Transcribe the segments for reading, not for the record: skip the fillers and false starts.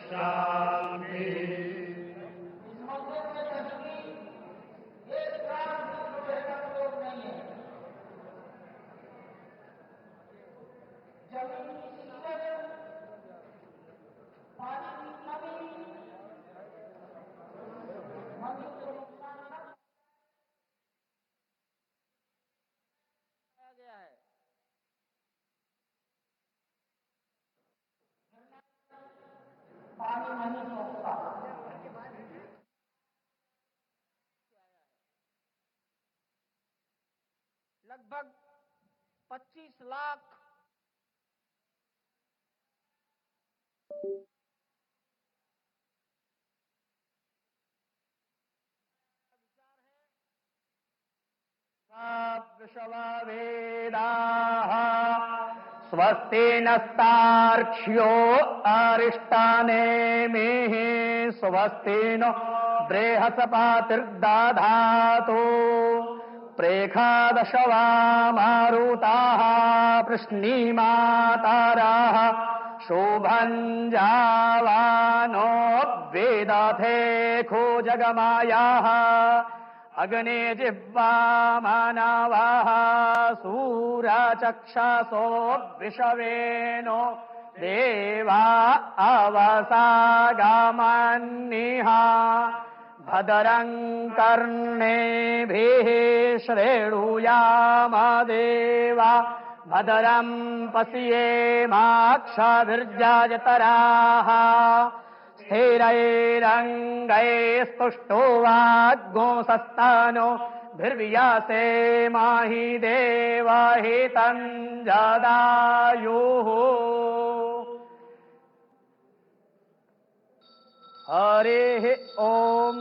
शांति। लगभग 25 लाख विश्ववेदाः स्वस्ति नस्तार्क्ष्यो अरिष्टानेमिः स्वस्ति नो बृहस्पतिर्दधातु प्रेखादशवा मारुताः पृश्नीमाताराः शोभञ्जावानो वेदथे खो जगमायाः अग्ने जिह्वा मानवाः सूरचक्षसो विषवेनो देवा अवसागामन्निः भद्रं कर्णेभिः श्रेणुयाम देवा भद्रं पश्येमाक्षभिर्जयतराः स्थिरैरङ्गैस्तुष्टुवाग्गोंसस्तनो भिर्वियासे माहि देवहितं जदायुः। हरिः ॐ।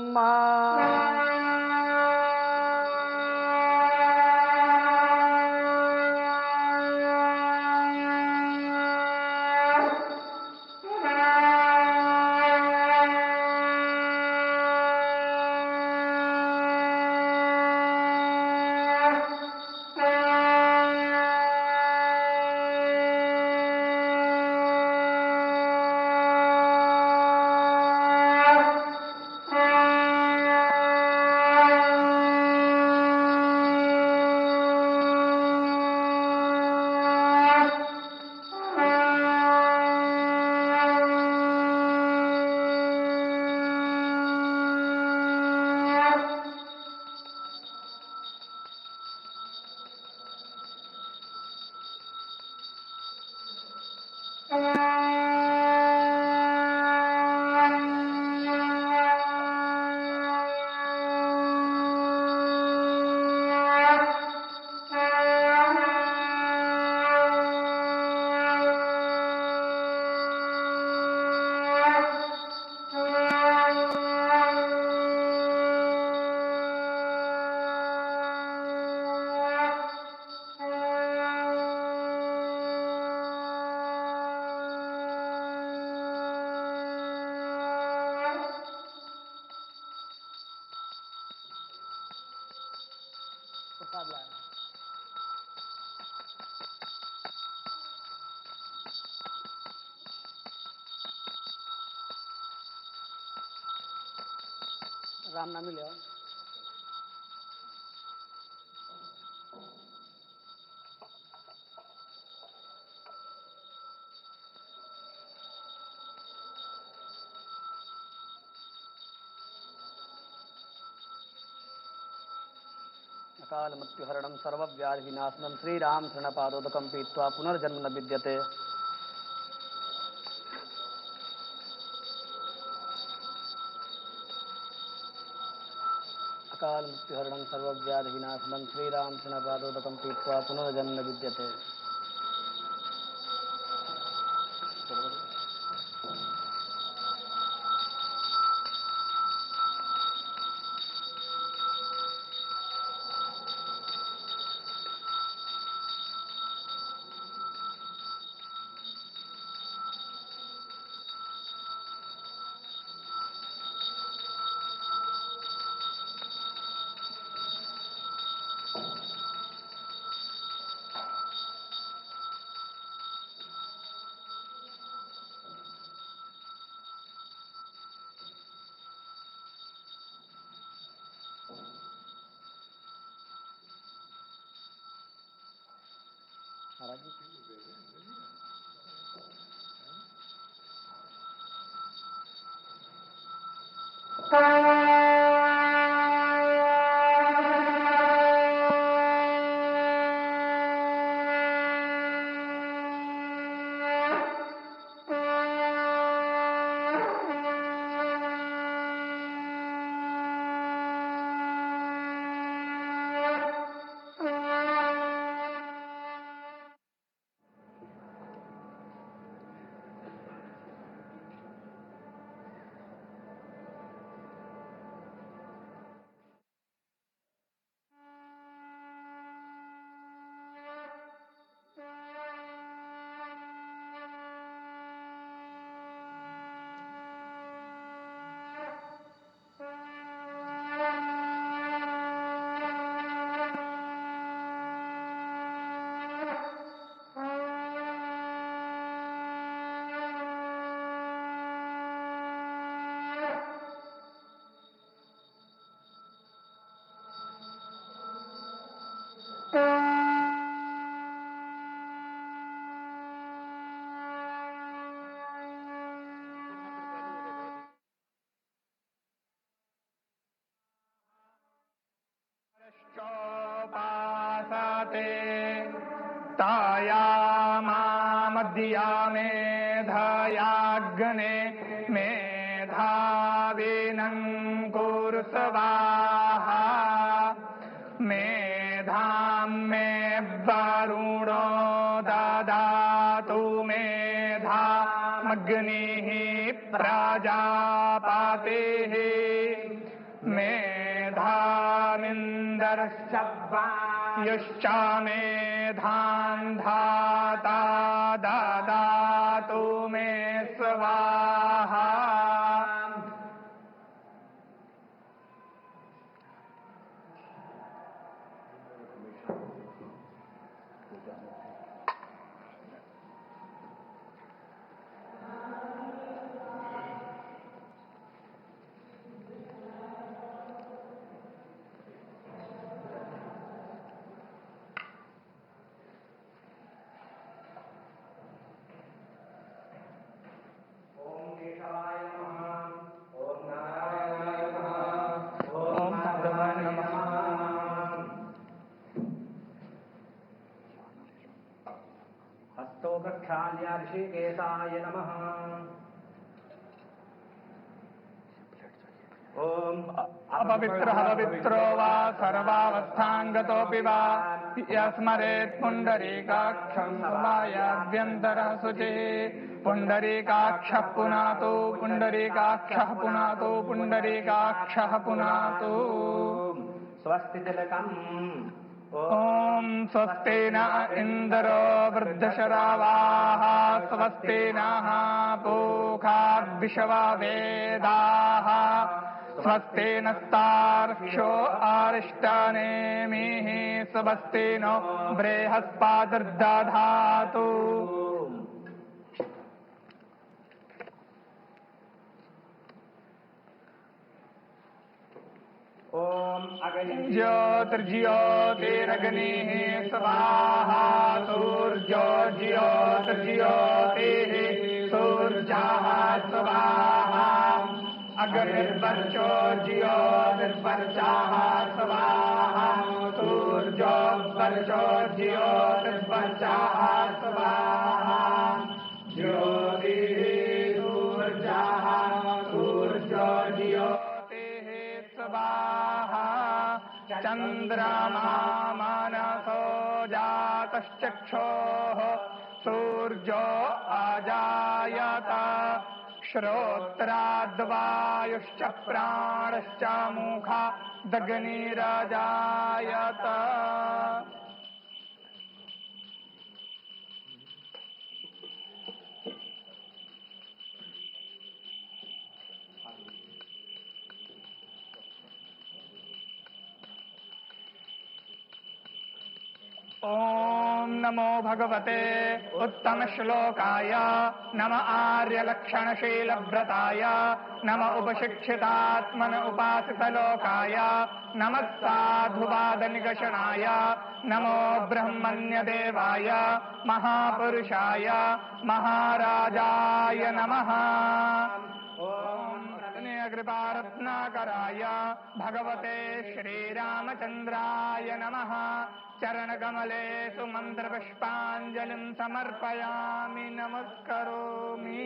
राम नाम ले आओ। अकाल मृत्युहरणं सर्वव्याधि विनाशनं श्रीराम शरणपादोदकं पीत्वा पुनर्जन्म न विद्यते। अकाल मृत्युहरणं सर्वव्याधि विनाशनं श्रीराम शरणपादोदकं पीत्वा पुनर्जन्म न विद्यते। महाराज जी। तायामामद्या मेधयाग्ने मेधाविनं कुरु स्वाहा मेधां मे वरुणो ददातु मेधामग्निः प्रजापतिः मेधामिन्दरश्च वायुश्च मेधां धाता ददातु मे स्वाहा हस्तो प्रक्षाल्य ऋषिकेशाय नमः। ओम अपवित्रः पवित्रो वा सर्वावस्थाङ्गतोऽपि वा यस्मरेत् पुण्डरीकाक्षं समायाभ्यन्तरः शुचिः पुण्डरीकाक्षः पुनातु पुण्डरीकाक्षः पुनातु पुण्डरीकाक्षः पुनातु स्वस्ति तिलकम्। ॐ स्वस्ति न इन्द्रो वृद्धशरावाः स्वस्ति नः पूषा विश्ववेदाः स्वस्ति नस्तार्क्ष्यो अरिष्टनेमिः स्वस्ति नो बृहस्पतिर्दधातु ओम ज्योतिर्ज्योतिरग्निः स्वाहा सूर्योर्ज्योतिर्ज्योतिः सूर्यः स्वाहा अग्निर्वर्चो ज्योतिर्वर्चः स्वाहा सूर्योर्वर्चो ज्योतिर्वर्चः स्वाहा ज्योतिः सूर्यः सूर्यो ज्योतिः स्वाहा चन्द्रमा मनसो जातश्चक्षोः सूर्यो अजायत श्रोत्राद्वायुश्च प्राणश्च मुखादग्निरजायत ॐ नमो भगवते उत्तमश्लोकाय नम आर्यलक्षणशीलव्रताय नम उपशिक्षितात्मन उपासितलोकाय नमः साधुवादनिगषणाय नमो ब्रह्मण्यदेवाय महापुरुषाय महाराजाय नमः। कृपारत्नाकराय भगवते श्रीरामचन्द्राय नमः। चरणकमलेषु मन्त्रपुष्पाञ्जलिं समर्पयामि नमस्करोमि।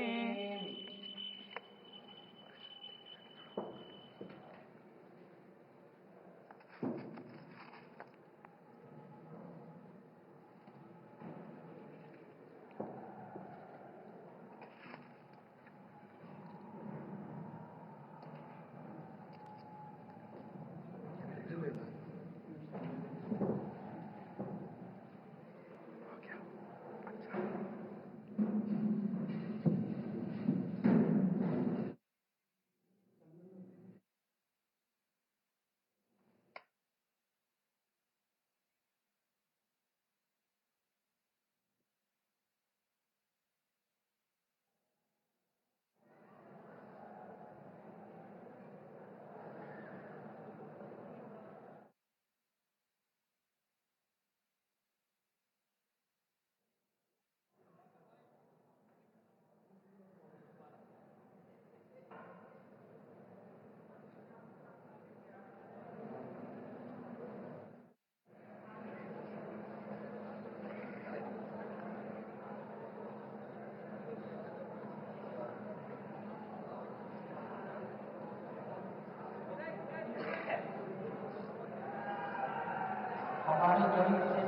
हमारे गरीब से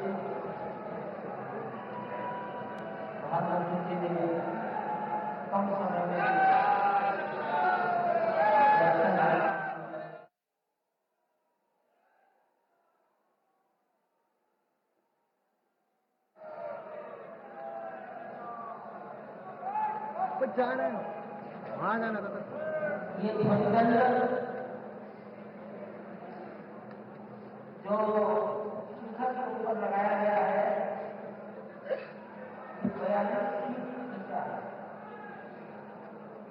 प्रधानमंत्री जी ने कम समय में कुछ जाना है वहाँ जाना था ये ध्वनिदंड जो शिखर के ऊपर लगाया गया है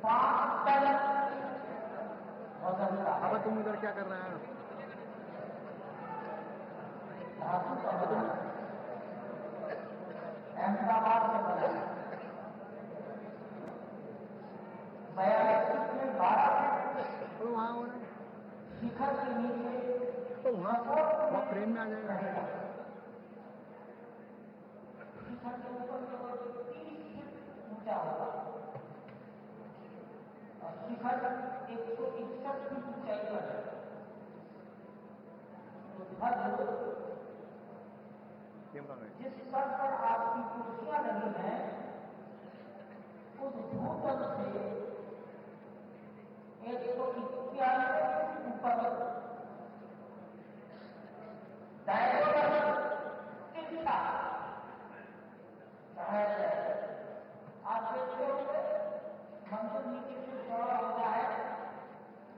5 टन वजन का अब तुम इधर क्या कर रहे हैं? धातु का बना अहमदाबाद से बना 42 में 12 तो वहाँ होना शिखर के नीचे तो वहाँ फ्रेम में आ जाएगा। शिखर के ऊपर केवल 30 फीट ऊंचा होगा और शिखर 161 फीट ऊंचाई पर है। तो ध्वज जिस स्तर पर आपकी कुर्सियां लगी हैं उस भूतल से 191 फीट ऊपर डायगोनल तिरछा चढ़ाया गया है। आप देखते होंगे मंदिर नीचे से चौड़ा होता है,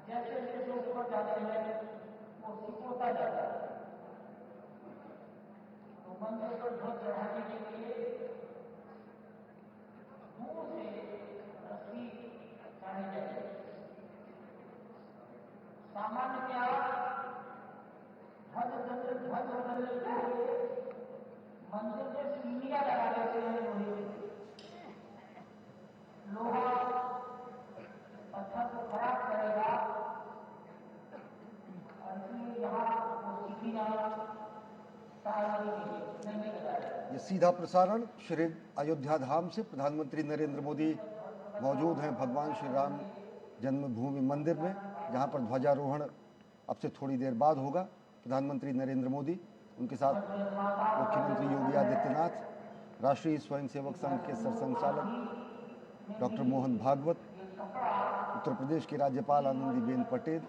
जैसे जैसे ऊपर जाते हैं वो सिकोता जाता है। तो मंदिर पर ध्वज चढ़ाने के लिए दूर से रस्सी चढ़ाई जाती है। सामान्यतया ध्वज बदलने के लिए मंदिर में सीढ़ियां लगा देते हैं लोहा पत्थर को खराब करेगा और इसलिए यहाँ वो सीढ़ियां नहीं लगाया। ये सीधा प्रसारण श्री अयोध्या धाम से प्रधानमंत्री नरेंद्र मोदी मौजूद हैं भगवान श्री राम जन्मभूमि मंदिर में, जहां पर ध्वजारोहण अब से थोड़ी देर बाद होगा। प्रधानमंत्री नरेंद्र मोदी, उनके साथ मुख्यमंत्री योगी आदित्यनाथ, राष्ट्रीय स्वयंसेवक संघ के सरसंघचालक डॉक्टर मोहन भागवत, उत्तर प्रदेश की राज्यपाल आनंदीबेन पटेल।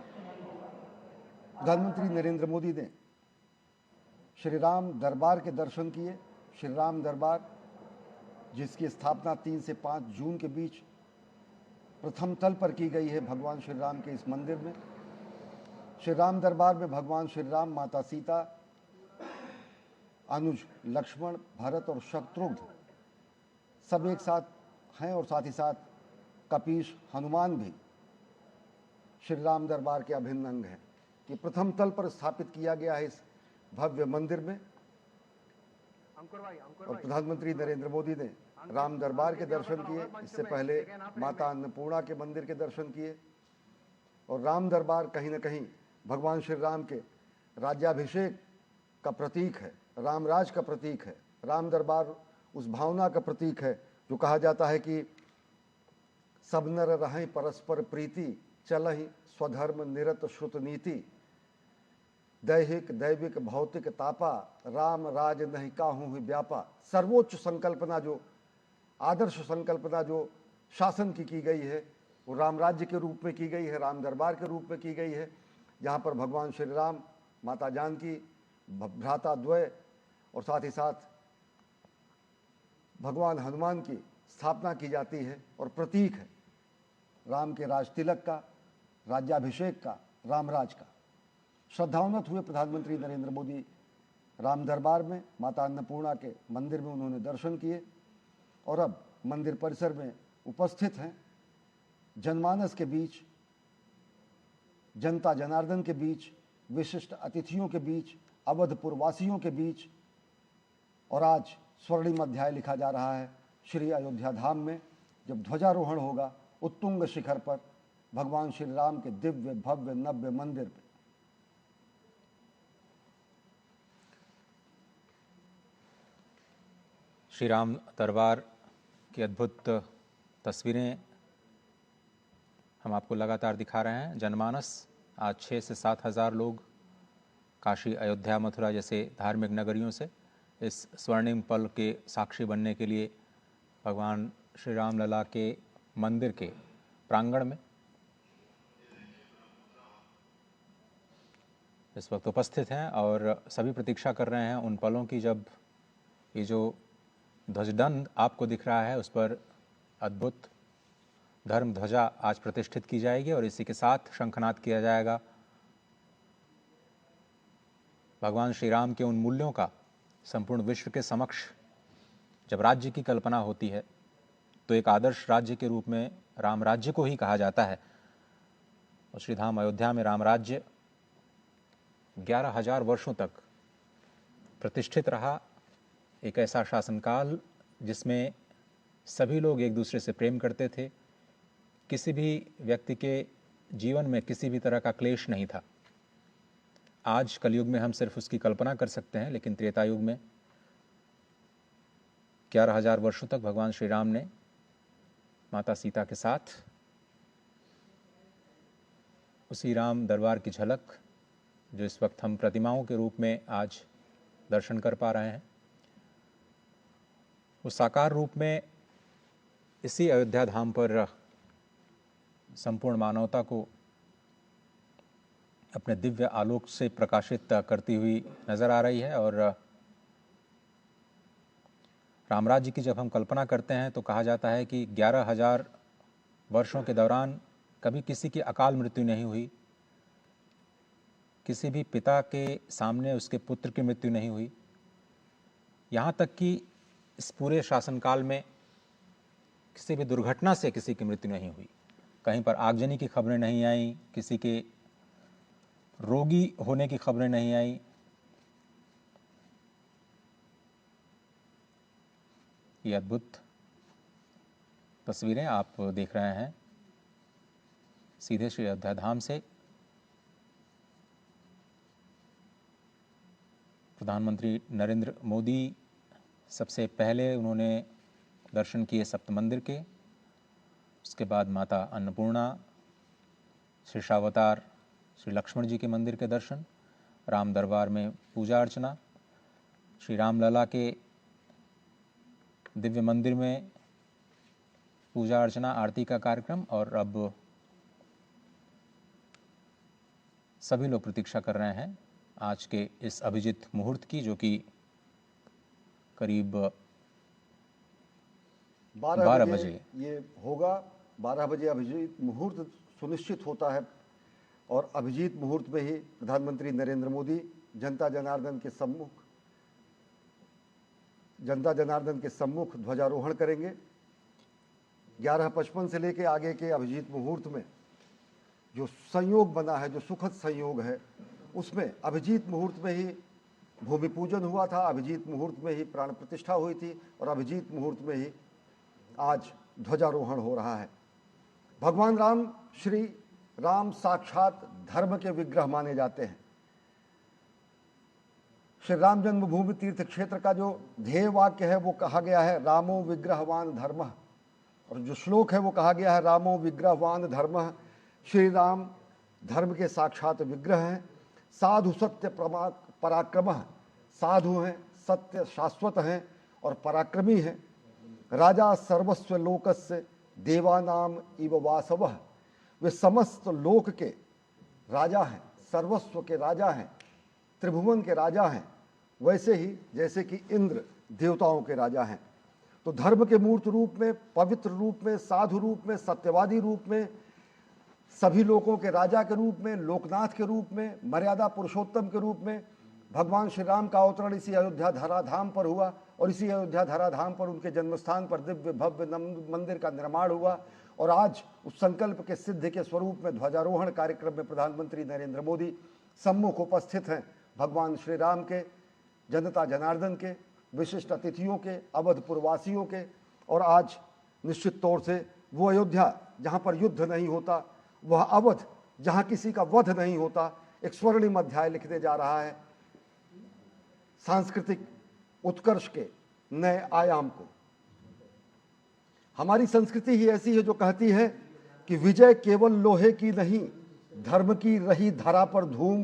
प्रधानमंत्री नरेंद्र मोदी ने श्री राम दरबार के दर्शन किए। श्री राम दरबार जिसकी स्थापना 3 से 5 जून के बीच प्रथम तल पर की गई है भगवान श्री राम के इस मंदिर में। श्री राम दरबार में भगवान श्री राम, माता सीता अनुज लक्ष्मण, भरत और शत्रुघ्न सब एक साथ हैं और साथ ही साथ कपीश, हनुमान भी श्री राम दरबार के अभिन्न अंग हैं कि प्रथम तल पर स्थापित किया गया है इस भव्य मंदिर में। और प्रधानमंत्री नरेंद्र मोदी ने राम दरबार के दर्शन किए, इससे पहले माता अन्नपूर्णा के मंदिर के दर्शन किए। और राम दरबार कहीं न कहीं भगवान श्री राम के राज्याभिषेक का प्रतीक है, रामराज का प्रतीक है। राम दरबार उस भावना का प्रतीक है जो कहा जाता है कि सब नर रहें परस्पर प्रीति, चलहि स्वधर्म निरत श्रुत नीति, दैहिक दैविक भौतिक तापा, राम राज नहीं काहू ही व्यापा। सर्वोच्च संकल्पना, जो आदर्श संकल्पना जो शासन की गई है वो राम राज्य के रूप में की गई है, राम दरबार के रूप में की गई है, जहाँ पर भगवान श्री राम, माता जानकी, भ्राता द्वय और साथ ही साथ भगवान हनुमान की स्थापना की जाती है और प्रतीक है राम के राज तिलक का, राज्याभिषेक का, रामराज का। श्रद्धान्वित हुए प्रधानमंत्री नरेंद्र मोदी राम दरबार में, माता अन्नपूर्णा के मंदिर में उन्होंने दर्शन किए और अब मंदिर परिसर में उपस्थित हैं। जनमानस के बीच, जनता जनार्दन के बीच, विशिष्ट अतिथियों के बीच, अवधपुर वासियों के बीच। और आज स्वर्णिम अध्याय लिखा जा रहा है श्री अयोध्या धाम में, जब ध्वजारोहण होगा उत्तुंग शिखर पर भगवान श्री राम के दिव्य भव्य नव्य मंदिर पे। श्री राम दरबार की अद्भुत तस्वीरें हम आपको लगातार दिखा रहे हैं। जनमानस आज 6 से 7 हज़ार लोग काशी, अयोध्या, मथुरा जैसे धार्मिक नगरियों से इस स्वर्णिम पल के साक्षी बनने के लिए भगवान श्री राम लला के मंदिर के प्रांगण में इस वक्त उपस्थित हैं और सभी प्रतीक्षा कर रहे हैं उन पलों की जब ये जो ध्वजदंड आपको दिख रहा है उस पर अद्भुत धर्म ध्वजा आज प्रतिष्ठित की जाएगी और इसी के साथ शंखनाद किया जाएगा। भगवान श्री राम के उन मूल्यों का संपूर्ण विश्व के समक्ष जब राज्य की कल्पना होती है तो एक आदर्श राज्य के रूप में राम राज्य को ही कहा जाता है। और श्रीधाम अयोध्या में राम राज्य 11,000 वर्षों तक प्रतिष्ठित रहा। एक ऐसा शासनकाल जिसमें सभी लोग एक दूसरे से प्रेम करते थे, किसी भी व्यक्ति के जीवन में किसी भी तरह का क्लेश नहीं था। आज कलयुग में हम सिर्फ उसकी कल्पना कर सकते हैं, लेकिन त्रेता युग में 11,000 वर्षों तक भगवान श्री राम ने माता सीता के साथ उसी राम दरबार की झलक जो इस वक्त हम प्रतिमाओं के रूप में आज दर्शन कर पा रहे हैं, उस साकार रूप में इसी अयोध्या धाम पर संपूर्ण मानवता को अपने दिव्य आलोक से प्रकाशित करती हुई नजर आ रही है। और रामराज्य की जब हम कल्पना करते हैं तो कहा जाता है कि 11,000 वर्षों के दौरान कभी किसी की अकाल मृत्यु नहीं हुई, किसी भी पिता के सामने उसके पुत्र की मृत्यु नहीं हुई, यहाँ तक कि इस पूरे शासनकाल में किसी भी दुर्घटना से किसी की मृत्यु नहीं हुई। कहीं पर आगजनी की खबरें नहीं आई, किसी के रोगी होने की खबरें नहीं आई। ये अद्भुत तस्वीरें आप देख रहे हैं सीधे श्री अयोध्या धाम से। प्रधानमंत्री नरेंद्र मोदी सबसे पहले उन्होंने दर्शन किए सप्त मंदिर के, उसके बाद माता अन्नपूर्णा, शेषावतार श्री लक्ष्मण जी के मंदिर के दर्शन, राम दरबार में पूजा अर्चना, श्री राम लला के दिव्य मंदिर में पूजा अर्चना, आरती का कार्यक्रम। और अब सभी लोग प्रतीक्षा कर रहे हैं आज के इस अभिजीत मुहूर्त की, जो कि करीब 12 बजे ये होगा। 12 बजे अभिजीत मुहूर्त सुनिश्चित होता है और अभिजीत मुहूर्त में ही प्रधानमंत्री नरेंद्र मोदी जनता जनार्दन के सम्मुख जनता जनार्दन के सम्मुख ध्वजारोहण करेंगे। 11:55 से लेके आगे के अभिजीत मुहूर्त में जो संयोग बना है, जो सुखद संयोग है, उसमें अभिजीत मुहूर्त में ही भूमि पूजन हुआ था, अभिजीत मुहूर्त में ही प्राण प्रतिष्ठा हुई थी और अभिजीत मुहूर्त में ही आज ध्वजारोहण हो रहा है। भगवान राम, श्री राम साक्षात धर्म के विग्रह माने जाते हैं। श्री राम जन्मभूमि तीर्थ क्षेत्र का जो ध्येय वाक्य है वो कहा गया है रामो विग्रहवान धर्मः, और जो श्लोक है वो कहा गया है रामो विग्रहवान धर्मः। श्री राम धर्म के साक्षात विग्रह हैं। साधु सत्य पराक्रमः, साधु हैं, सत्य शाश्वत हैं और पराक्रमी हैं। राजा सर्वस्व लोकस्य देवानाम इव वासवः, वे समस्त लोक के राजा हैं, सर्वस्व के राजा हैं, त्रिभुवन के राजा हैं, वैसे ही जैसे कि इंद्र देवताओं के राजा हैं। तो धर्म के मूर्त रूप में, पवित्र रूप में, साधु रूप में, सत्यवादी रूप में, सभी लोगों के राजा के रूप में, लोकनाथ के रूप में, मर्यादा पुरुषोत्तम के रूप में भगवान श्री राम का अवतरण इसी अयोध्या धराधाम पर हुआ और इसी अयोध्या धराधाम पर उनके जन्मस्थान पर दिव्य भव्य मंदिर का निर्माण हुआ। और आज उस संकल्प के सिद्धि के स्वरूप में ध्वजारोहण कार्यक्रम में प्रधानमंत्री नरेंद्र मोदी सम्मुख उपस्थित हैं। भगवान श्री राम के, जनता जनार्दन के, विशिष्ट अतिथियों के, अवधपुर वासियों के, और आज निश्चित तौर से वो अयोध्या जहाँ पर युद्ध नहीं होता, वह अवध जहाँ किसी का वध नहीं होता, एक स्वर्णिम अध्याय लिखने जा रहा है सांस्कृतिक उत्कर्ष के नए आयाम को। हमारी संस्कृति ही ऐसी है जो कहती है कि विजय केवल लोहे की नहीं, धर्म की रही धरा पर धूम,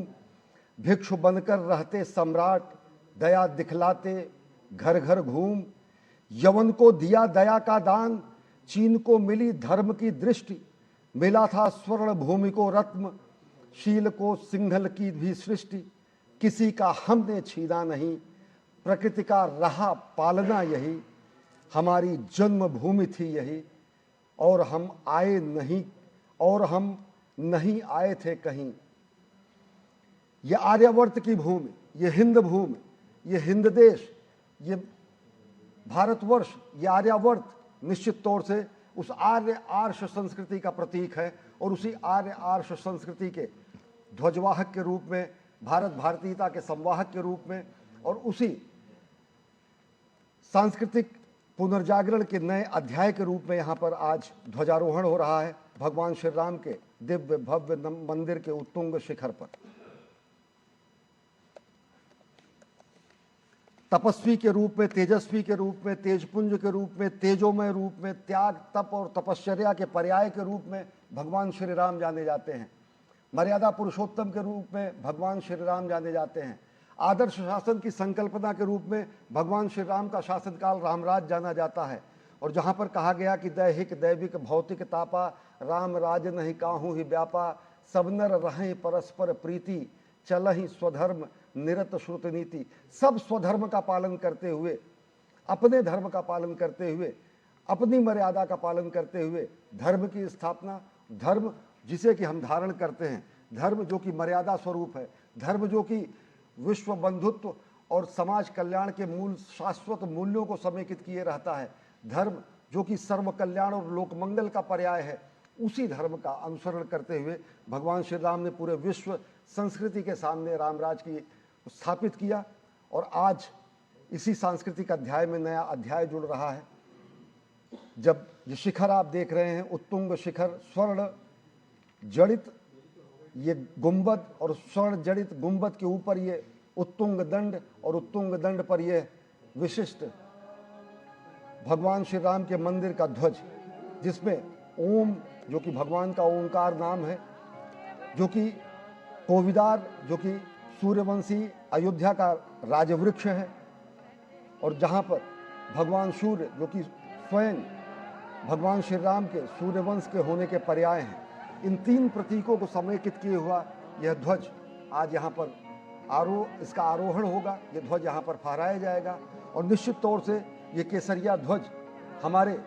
भिक्षु बनकर रहते सम्राट, दया दिखलाते घर घर घूम। यवन को दिया दया का दान, चीन को मिली धर्म की दृष्टि, मिला था स्वर्ण भूमि को रत्न, शील को सिंघल की भी सृष्टि। किसी का हमने छीना नहीं, प्रकृति का रहा पालना यही, हमारी जन्मभूमि थी यही, और हम नहीं आए थे कहीं। ये आर्यावर्त की भूमि, ये हिंद भूमि, ये हिंद देश, ये भारतवर्ष, ये आर्यावर्त निश्चित तौर से उस आर्य आर्ष संस्कृति का प्रतीक है। और उसी आर्य आर्ष संस्कृति के ध्वजवाहक के रूप में, भारत भारतीयता के संवाहक के रूप में, और उसी सांस्कृतिक पुनर्जागरण के नए अध्याय के रूप में यहाँ पर आज ध्वजारोहण हो रहा है भगवान श्री राम के दिव्य भव्य मंदिर के उत्तुंग शिखर पर। तपस्वी के रूप में, तेजस्वी के रूप में, तेजपुंज के रूप में, तेजोमय रूप में, त्याग, तप और तपश्चर्या के पर्याय के रूप में भगवान श्री राम जाने जाते हैं। मर्यादा पुरुषोत्तम के रूप में भगवान श्री राम जाने जाते हैं। आदर्श शासन की संकल्पना के रूप में भगवान श्री राम का शासनकाल रामराज जाना जाता है। और जहाँ पर कहा गया कि दैहिक दैविक भौतिक तापा, राम राज नहीं काहू ही व्यापा, सब नर रहें परस्पर प्रीति, चलहि स्वधर्म निरत श्रुत नीति। सब स्वधर्म का पालन करते हुए, अपने धर्म का पालन करते हुए, अपनी मर्यादा का पालन करते हुए धर्म की स्थापना, धर्म जिसे कि हम धारण करते हैं, धर्म जो कि मर्यादा स्वरूप है, धर्म जो कि विश्व बंधुत्व और समाज कल्याण के मूल शाश्वत मूल्यों को समेकित किए रहता है, धर्म जो कि सर्व कल्याण और लोकमंगल का पर्याय है, उसी धर्म का अनुसरण करते हुए भगवान श्री राम ने पूरे विश्व संस्कृति के सामने रामराज की स्थापित किया। और आज इसी सांस्कृतिक अध्याय में नया अध्याय जुड़ रहा है। जब ये शिखर आप देख रहे हैं, उत्तुंग शिखर, स्वर्ण जड़ित ये गुंबद, और स्वर्ण जड़ित गुंबद के ऊपर ये उत्तुंग दंड, और उत्तुंग दंड पर ये विशिष्ट भगवान श्री राम के मंदिर का ध्वज, जिसमें ओम, जो कि भगवान का ओंकार नाम है, जो कि कोविदार, जो कि सूर्यवंशी अयोध्या का राजवृक्ष है, और जहाँ पर भगवान सूर्य, जो कि स्वयं भगवान श्री राम के सूर्यवंश के होने के पर्याय हैं, इन तीन प्रतीकों को समेकित किए हुआ यह ध्वज आज यहाँ पर इसका आरोहण होगा। यह ध्वज यहाँ पर फहराया जाएगा। और निश्चित तौर से ये केसरिया ध्वज हमारे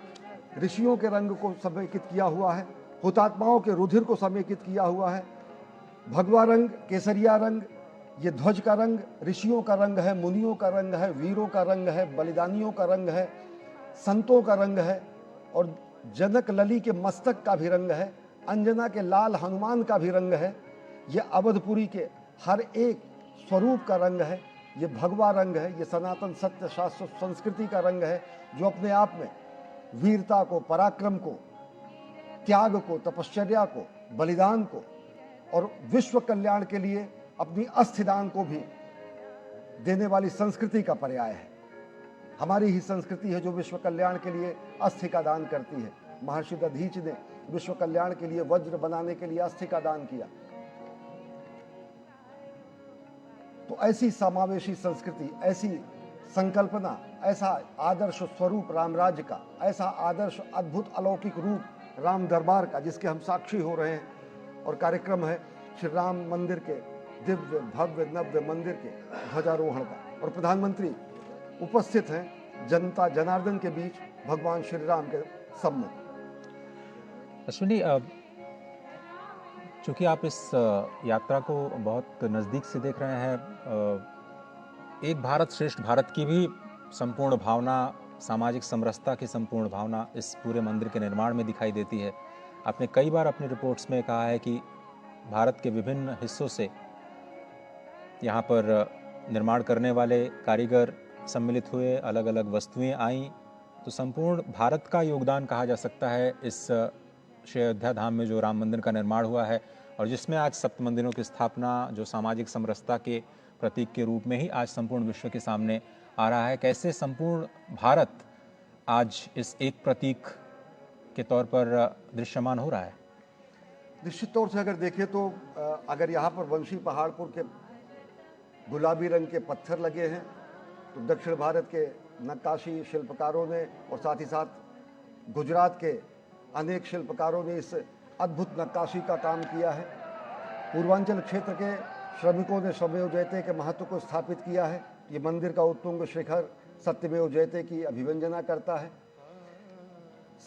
ऋषियों के रंग को समेकित किया हुआ है, हुतात्माओं के रुधिर को समेकित किया हुआ है। भगवा रंग, केसरिया रंग, ये ध्वज का रंग ऋषियों का रंग है, मुनियों का रंग है, वीरों का रंग है, बलिदानियों का रंग है, संतों का रंग है और जनक लली के मस्तक का भी रंग है, अंजना के लाल हनुमान का भी रंग है। ये अवधपुरी के हर एक स्वरूप का रंग है, ये भगवा रंग है, ये सनातन सत्य शास्त्र संस्कृति का रंग है जो अपने आप में वीरता को, पराक्रम को, त्याग को, तपश्चर्या को, बलिदान को और विश्व कल्याण के लिए अपनी अस्थिदान को भी देने वाली संस्कृति का पर्याय है। हमारी ही संस्कृति है जो विश्व कल्याण के लिए अस्थि का दान करती है। महर्षि दधीच ने विश्व कल्याण के लिए वज्र बनाने के लिए अस्थि का दान किया। तो ऐसी समावेशी संस्कृति, ऐसी संकल्पना, ऐसा आदर्श स्वरूप राम राज्य का, ऐसा आदर्श अद्भुत अलौकिक रूप राम दरबार का जिसके हम साक्षी हो रहे हैं और कार्यक्रम है श्री राम मंदिर के दिव्य भव्य नव्य मंदिर के ध्वजारोहण का और प्रधानमंत्री उपस्थित हैं जनता जनार्दन के बीच भगवान श्री राम के सम्मुख। अश्विनी, चूंकि आप इस यात्रा को बहुत नज़दीक से देख रहे हैं, एक भारत श्रेष्ठ भारत की भी संपूर्ण भावना, सामाजिक समरसता की संपूर्ण भावना इस पूरे मंदिर के निर्माण में दिखाई देती है। आपने कई बार अपनी रिपोर्ट्स में कहा है कि भारत के विभिन्न हिस्सों से यहाँ पर निर्माण करने वाले कारीगर सम्मिलित हुए, अलग अलग वस्तुएं आईं, तो संपूर्ण भारत का योगदान कहा जा सकता है इस श्री अयोध्या धाम में जो राम मंदिर का निर्माण हुआ है और जिसमें आज सप्त मंदिरों की स्थापना जो सामाजिक समरसता के प्रतीक के रूप में ही आज संपूर्ण विश्व के सामने आ रहा है। कैसे संपूर्ण भारत आज इस एक प्रतीक के तौर पर दृश्यमान हो रहा है? निश्चित तौर से अगर देखें तो अगर यहाँ पर वंशी पहाड़पुर के गुलाबी रंग के पत्थर लगे हैं तो दक्षिण भारत के नक्काशी शिल्पकारों ने और साथ ही साथ गुजरात के अनेक शिल्पकारों ने इस अद्भुत नक्काशी का काम किया है। पूर्वांचल क्षेत्र के श्रमिकों ने श्रमेव जयते के महत्व को स्थापित किया है। ये मंदिर का उत्तुंग शिखर सत्यमेव जयते की अभिव्यंजना करता है।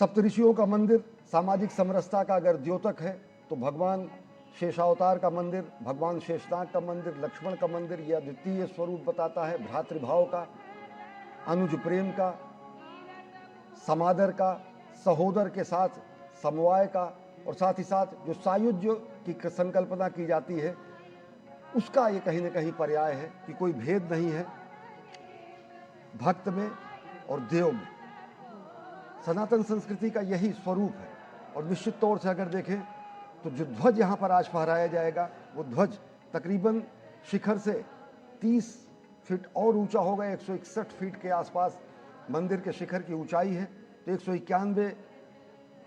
सप्तऋषियों का मंदिर सामाजिक समरसता का अगर द्योतक है तो भगवान शेषावतार का मंदिर, भगवान शेषनाग का मंदिर, लक्ष्मण का मंदिर यह अद्वितीय स्वरूप बताता है भ्रातृभाव का, अनुज प्रेम का, समादर का, सहोदर के साथ समवाय का और साथ ही साथ जो सायुज्य की संकल्पना की जाती है उसका ये कहीं न कहीं पर्याय है कि कोई भेद नहीं है भक्त में और देव में। सनातन संस्कृति का यही स्वरूप है और निश्चित तौर से अगर देखें तो जो ध्वज यहाँ पर आज फहराया जाएगा वो ध्वज तकरीबन शिखर से 30 फीट और ऊंचा होगा। 161 फीट के आसपास मंदिर के शिखर की ऊंचाई है। तो 191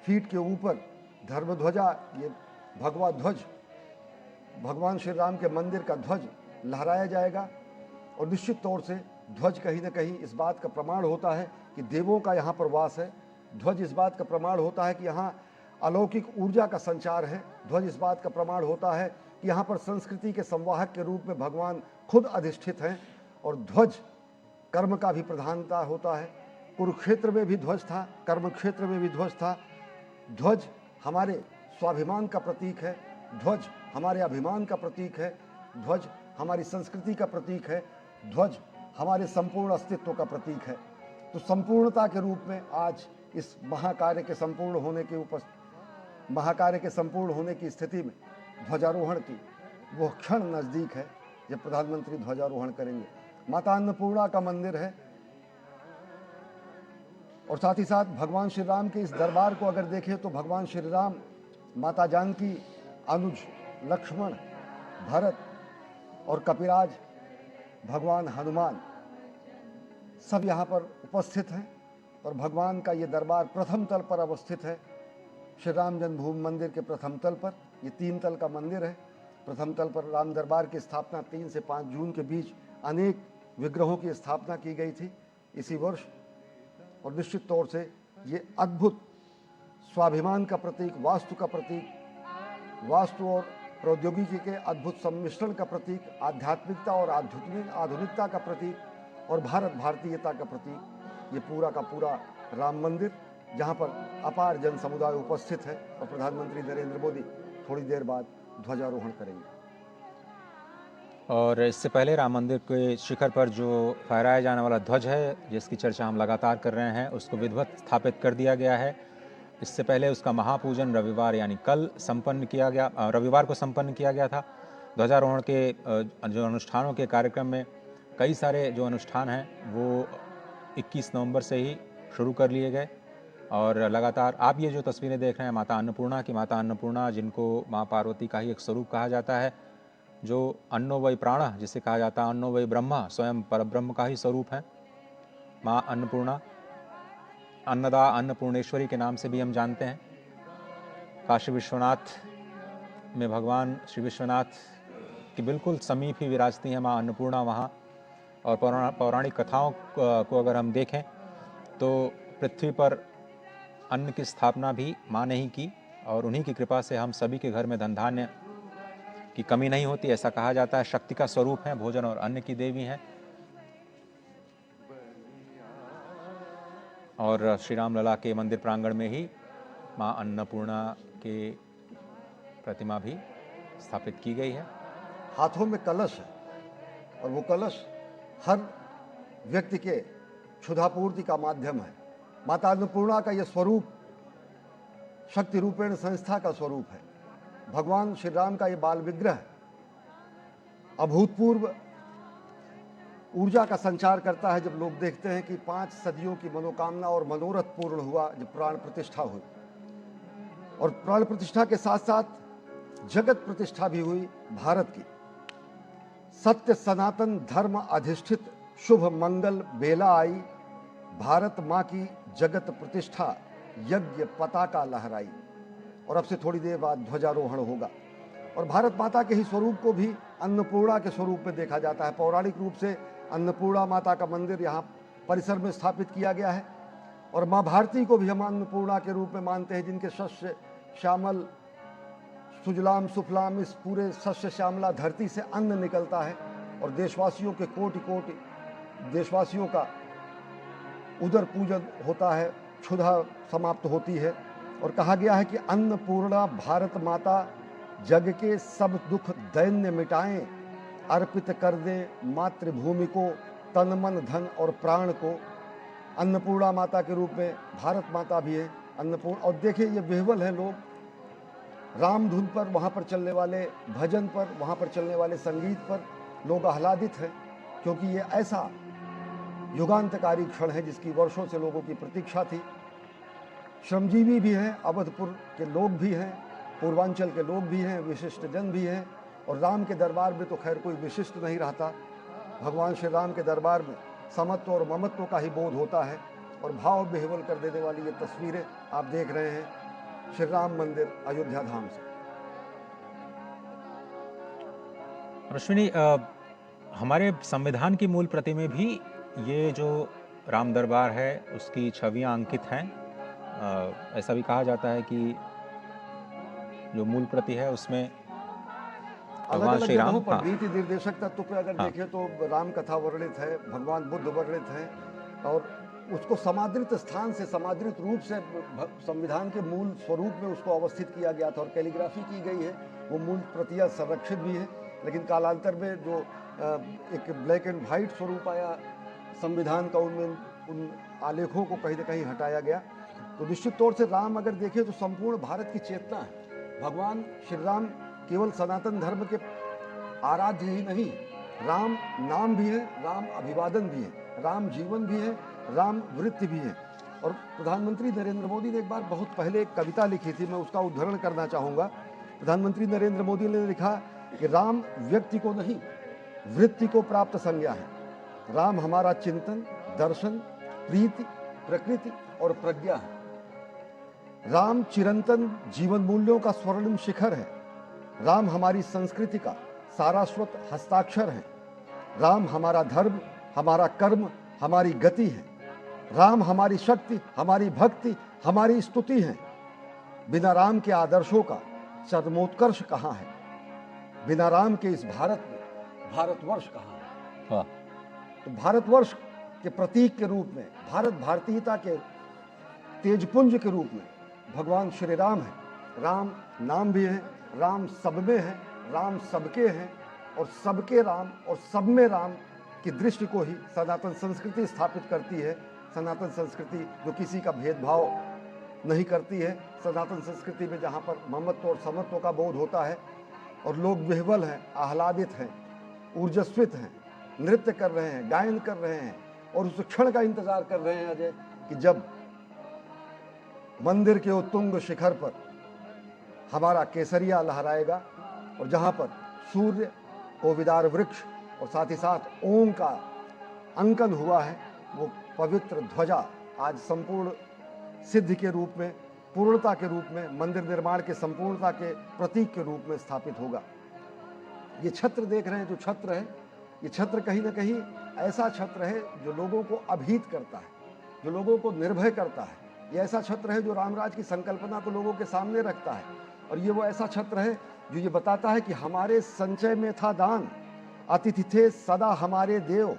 फीट के ऊपर धर्मध्वजा, ये भगवा ध्वज, भगवान श्री राम के मंदिर का ध्वज लहराया जाएगा और निश्चित तौर से ध्वज कहीं ना कहीं इस बात का प्रमाण होता है कि देवों का यहाँ पर वास है। ध्वज इस बात का प्रमाण होता है कि यहाँ अलौकिक ऊर्जा का संचार है। ध्वज इस बात का प्रमाण होता है कि यहाँ पर संस्कृति के संवाहक के रूप में भगवान खुद अधिष्ठित हैं और ध्वज कर्म का भी प्रधानता होता है। कुरुक्षेत्र में भी ध्वज था, कर्म क्षेत्र में भी ध्वज था। ध्वज हमारे स्वाभिमान का प्रतीक है, ध्वज हमारे अभिमान का प्रतीक है, ध्वज हमारी संस्कृति का प्रतीक है, ध्वज हमारे संपूर्ण अस्तित्व का प्रतीक है। तो संपूर्णता के रूप में आज इस महाकार्य के संपूर्ण होने की स्थिति में ध्वजारोहण की वो क्षण नज़दीक है जब प्रधानमंत्री ध्वजारोहण करेंगे। माता अन्नपूर्णा का मंदिर है और साथ ही साथ भगवान श्री राम के इस दरबार को अगर देखें तो भगवान श्री राम, माता जानकी, अनुज लक्ष्मण, भरत और कपिराज, भगवान हनुमान सब यहाँ पर उपस्थित हैं और भगवान का ये दरबार प्रथम तल पर अवस्थित है। श्री राम जन्मभूमि मंदिर के प्रथम तल पर, ये 3 तल का मंदिर है। प्रथम तल पर राम दरबार की स्थापना 3 से 5 जून के बीच अनेक विग्रहों की स्थापना की गई थी इसी वर्ष और निश्चित तौर से ये अद्भुत स्वाभिमान का प्रतीक, वास्तु का प्रतीक, वास्तु और प्रौद्योगिकी के अद्भुत सम्मिश्रण का प्रतीक, आध्यात्मिकता और आधुनिकता का प्रतीक और भारत भारतीयता का प्रतीक, ये पूरा का पूरा राम मंदिर जहाँ पर अपार जन समुदाय उपस्थित है और प्रधानमंत्री नरेंद्र मोदी थोड़ी देर बाद ध्वजारोहण करेंगे। और इससे पहले राम मंदिर के शिखर पर जो फहराया जाने वाला ध्वज है, जिसकी चर्चा हम लगातार कर रहे हैं, उसको विधिवत स्थापित कर दिया गया है। इससे पहले उसका महापूजन रविवार यानी कल संपन्न किया गया, रविवार को संपन्न किया गया था। ध्वजारोहण के जो अनुष्ठानों के कार्यक्रम में कई सारे जो अनुष्ठान हैं वो 21 नवंबर से ही शुरू कर लिए गए और लगातार आप ये जो तस्वीरें देख रहे हैं माता अन्नपूर्णा की, माता अन्नपूर्णा जिनको माँ पार्वती का ही एक स्वरूप कहा जाता है, जो अन्नो वै प्राण जिसे कहा जाता है अन्नो वै ब्रह्म, स्वयं परब्रह्म का ही स्वरूप है। माँ अन्नपूर्णा, अन्नदा, अन्नपूर्णेश्वरी के नाम से भी हम जानते हैं। काशी विश्वनाथ में भगवान श्री विश्वनाथ की बिल्कुल समीप ही विराजती हैं माँ अन्नपूर्णा वहाँ। और पौराणिक कथाओं को अगर हम देखें तो पृथ्वी पर अन्न की स्थापना भी माँ ने ही की और उन्हीं की कृपा से हम सभी के घर में धन धान्य की कमी नहीं होती, ऐसा कहा जाता है। शक्ति का स्वरूप है, भोजन और अन्न की देवी हैं। और श्री राम लला के मंदिर प्रांगण में ही माँ अन्नपूर्णा के प्रतिमा भी स्थापित की गई है। हाथों में कलश है और वो कलश हर व्यक्ति के क्षुधापूर्ति का माध्यम है। माता अन्नपूर्णा का यह स्वरूप शक्ति रूपेण संस्था का स्वरूप है। भगवान श्री राम का ये बाल विग्रह अभूतपूर्व ऊर्जा का संचार करता है जब लोग देखते हैं कि 5 सदियों की मनोकामना और मनोरथ पूर्ण हुआ जब प्राण प्रतिष्ठा हुई। और प्राण प्रतिष्ठा के साथ साथ जगत प्रतिष्ठा भी हुई भारत की। सत्य सनातन धर्म अधिष्ठित शुभ मंगल बेला आई, भारत माँ की जगत प्रतिष्ठा यज्ञ पताका लहराई। और अब से थोड़ी देर बाद ध्वजारोहण होगा और भारत माता के ही स्वरूप को भी अन्नपूर्णा के स्वरूप में देखा जाता है। पौराणिक रूप से अन्नपूर्णा माता का मंदिर यहाँ परिसर में स्थापित किया गया है और माँ भारती को भी हम अन्नपूर्णा के रूप में मानते हैं, जिनके शस्य श्यामल सुजलाम सुफलाम इस पूरे शस्य श्यामला धरती से अन्न निकलता है और देशवासियों के कोटि कोटि देशवासियों का उदर पूजन होता है, क्षुधा समाप्त होती है। और कहा गया है कि अन्नपूर्णा भारत माता जग के सब दुख दैन्य मिटाएं, अर्पित कर दे मातृभूमि को तन मन धन और प्राण को। अन्नपूर्णा माता के रूप में भारत माता भी है अन्नपूर्ण। और देखिए ये विह्वल है, लोग राम धुन पर, वहाँ पर चलने वाले भजन पर, वहाँ पर चलने वाले संगीत पर लोग आह्लादित हैं, क्योंकि ये ऐसा युगांतकारी क्षण है जिसकी वर्षों से लोगों की प्रतीक्षा थी। श्रमजीवी भी हैं, अवधपुर के लोग भी हैं, पूर्वांचल के लोग भी हैं, विशिष्ट जन भी हैं। और राम के दरबार में तो खैर कोई विशिष्ट नहीं रहता। भगवान श्री राम के दरबार में समत्व और ममत्व का ही बोध होता है। और भाव विह्वल कर देने वाली ये तस्वीरें आप देख रहे हैं श्री राम मंदिर अयोध्या धाम से। अश्विनी, हमारे संविधान की मूल प्रति में भी ये जो राम दरबार है उसकी छवियां अंकित हैं। ऐसा भी कहा जाता है कि जो मूल प्रति है उसमें भगवान श्री राम नीति निर्देशक तत्व पे अगर देखें तो राम कथा वर्णित है, भगवान बुद्ध वर्णित है और उसको समादृत स्थान से, समादृत रूप से संविधान के मूल स्वरूप में उसको अवस्थित किया गया था और कैलीग्राफी की गई है। वो मूल प्रतियां संरक्षित भी है, लेकिन कालांतर में जो एक ब्लैक एंड वाइट स्वरूप आया संविधान का, उनमें उन आलेखों को कहीं ना कहीं हटाया गया। तो निश्चित तौर से राम अगर देखें तो संपूर्ण भारत की चेतना है। भगवान श्री राम केवल सनातन धर्म के आराध्य ही नहीं, राम नाम भी है, राम अभिवादन भी है, राम जीवन भी है, राम वृत्ति भी है। और प्रधानमंत्री नरेंद्र मोदी ने एक बार बहुत पहले एक कविता लिखी थी, मैं उसका उद्धरण करना चाहूँगा। प्रधानमंत्री नरेंद्र मोदी ने लिखा कि राम व्यक्ति को नहीं वृत्ति को प्राप्त संज्ञा है। राम हमारा चिंतन, दर्शन, प्रीति, प्रकृति और प्रज्ञा है। राम चिरंतन जीवन मूल्यों का स्वर्णिम शिखर है। राम हमारी संस्कृति का सारस्वत हस्ताक्षर है। राम हमारा धर्म, हमारा कर्म, हमारी गति है। राम हमारी शक्ति, हमारी भक्ति, हमारी स्तुति है। बिना राम के आदर्शों का चरमोत्कर्ष कहाँ है? बिना राम के इस भारत में भारतवर्ष कहाँ है? तो भारतवर्ष के प्रतीक के रूप में, भारत भारतीयता के तेजपुंज के रूप में भगवान श्री राम है। राम नाम भी है, राम सब में है, राम सबके हैं, और सबके राम और सब में राम की दृष्टि को ही सनातन संस्कृति स्थापित करती है। सनातन संस्कृति जो किसी का भेदभाव नहीं करती है, सनातन संस्कृति में जहाँ पर ममत्व और समत्व का बोध होता है और लोग विह्वल हैं, आह्लादित हैं, ऊर्जस्वित हैं, नृत्य कर रहे हैं, गायन कर रहे हैं और उस क्षण का इंतजार कर रहे हैं अजय कि जब मंदिर के उत्तुंग शिखर पर हमारा केसरिया लहराएगा और जहाँ पर सूर्य, ओविदार वृक्ष और साथ ही साथ ओम का अंकन हुआ है, वो पवित्र ध्वजा आज संपूर्ण सिद्धि के रूप में, पूर्णता के रूप में, मंदिर निर्माण के संपूर्णता के प्रतीक के रूप में स्थापित होगा। ये छत्र देख रहे हैं, जो छत्र है, ये छत्र कहीं ना कहीं ऐसा छत्र है जो लोगों को अभीत करता है, जो लोगों को निर्भय करता है। ये ऐसा छत्र है जो रामराज की संकल्पना को लोगों के सामने रखता है और ये वो ऐसा छत्र है जो ये बताता है कि हमारे संचय में था दान, अतिथि थे सदा हमारे देव,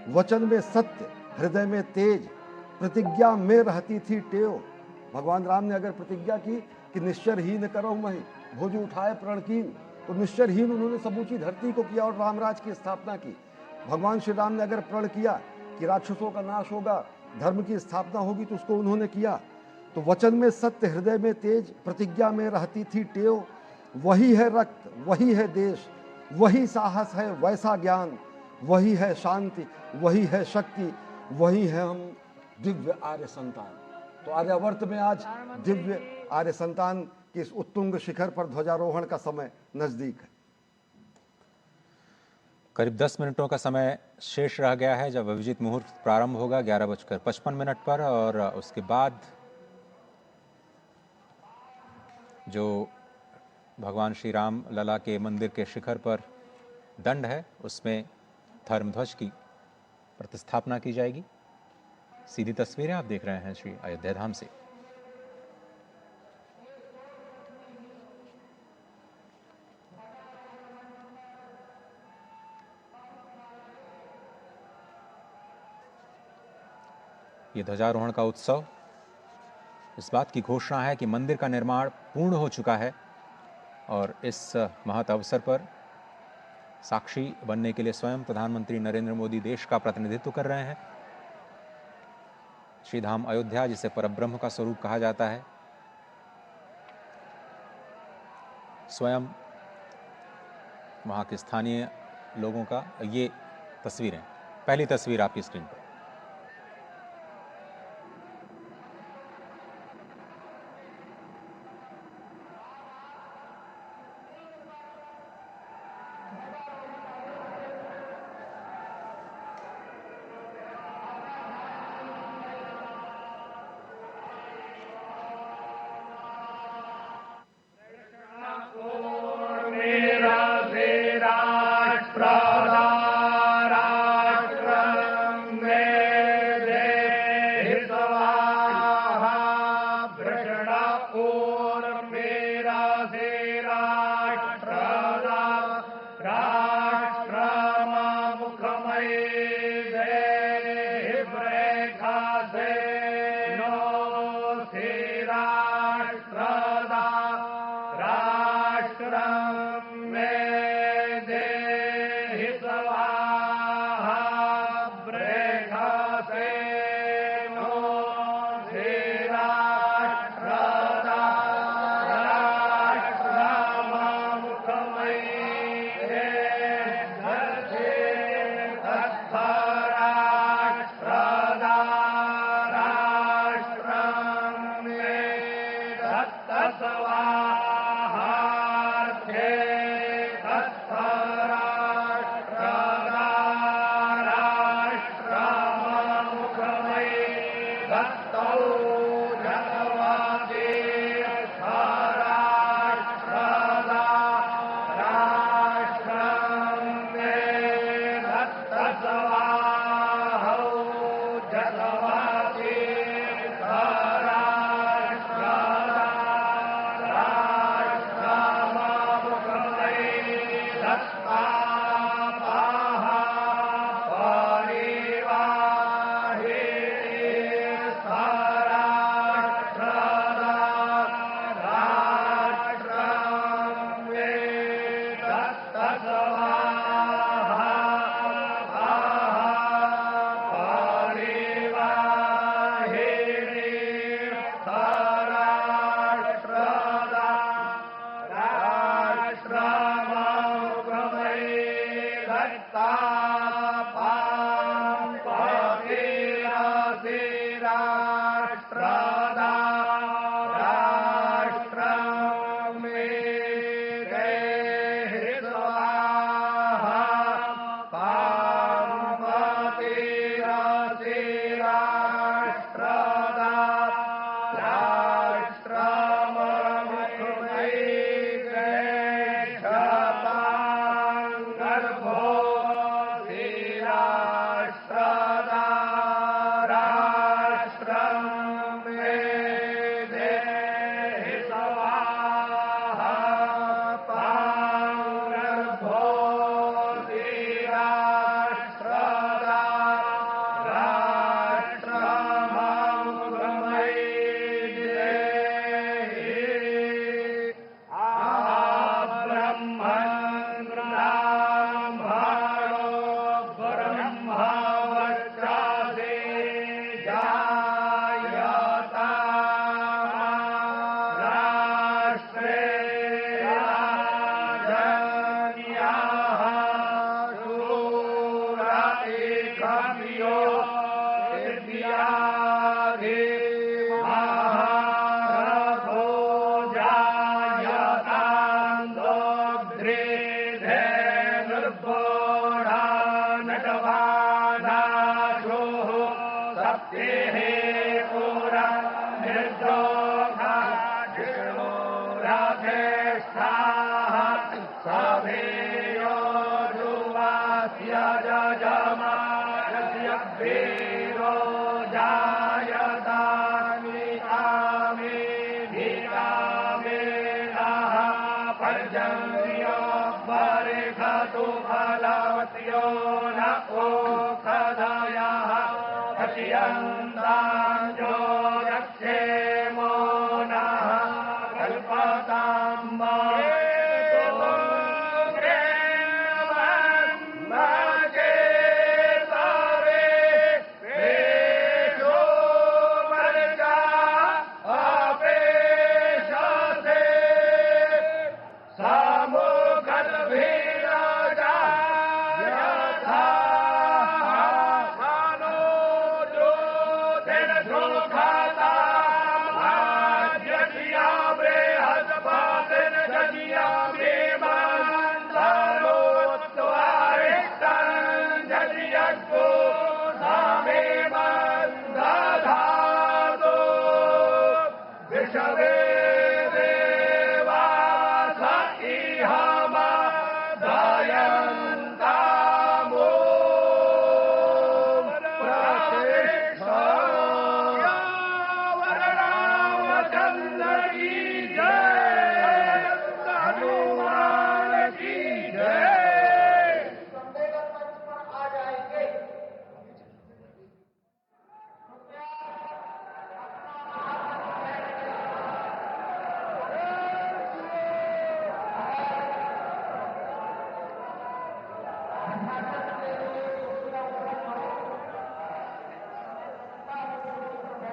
वचन में सत्य, हृदय में तेज, प्रतिज्ञा में रहती थी टेव। भगवान राम ने अगर प्रतिज्ञा की कि निश्चरहीन करो मही, भुज उठाए प्रणकीन, तो निश्चरहीन उन्होंने समूची धरती को किया और रामराज की स्थापना की। भगवान श्री राम ने अगर प्रण किया कि राक्षसों का नाश होगा, धर्म की स्थापना होगी, तो उसको उन्होंने किया। तो वचन में सत्य, हृदय में तेज, प्रतिज्ञा में रहती थी टेव। वही है रक्त, वही है देश, वही साहस है, वैसा ज्ञान, वही है शांति, वही है शक्ति, वही है हम दिव्य आर्य संतान। तो आर्यावर्त में आज दिव्य आर्य संतान के इस उत्तुंग शिखर पर ध्वजारोहण का समय नजदीक है। करीब 10 मिनटों का समय शेष रह गया है जब अभिजीत मुहूर्त प्रारंभ होगा 11:55 पर और उसके बाद जो भगवान श्री राम लला के मंदिर के शिखर पर दंड है उसमें धर्मध्वज की प्रतिस्थापना की जाएगी। सीधी तस्वीरें आप देख रहे हैं श्री अयोध्या धाम से। ये ध्वजारोहण का उत्सव इस बात की घोषणा है कि मंदिर का निर्माण पूर्ण हो चुका है और इस महत् अवसर पर साक्षी बनने के लिए स्वयं प्रधानमंत्री नरेंद्र मोदी देश का प्रतिनिधित्व कर रहे हैं। श्री धाम अयोध्या, जिसे परब्रह्म का स्वरूप कहा जाता है, स्वयं वहाँ के स्थानीय लोगों का ये तस्वीरें, पहली तस्वीर आपकी स्क्रीन पर।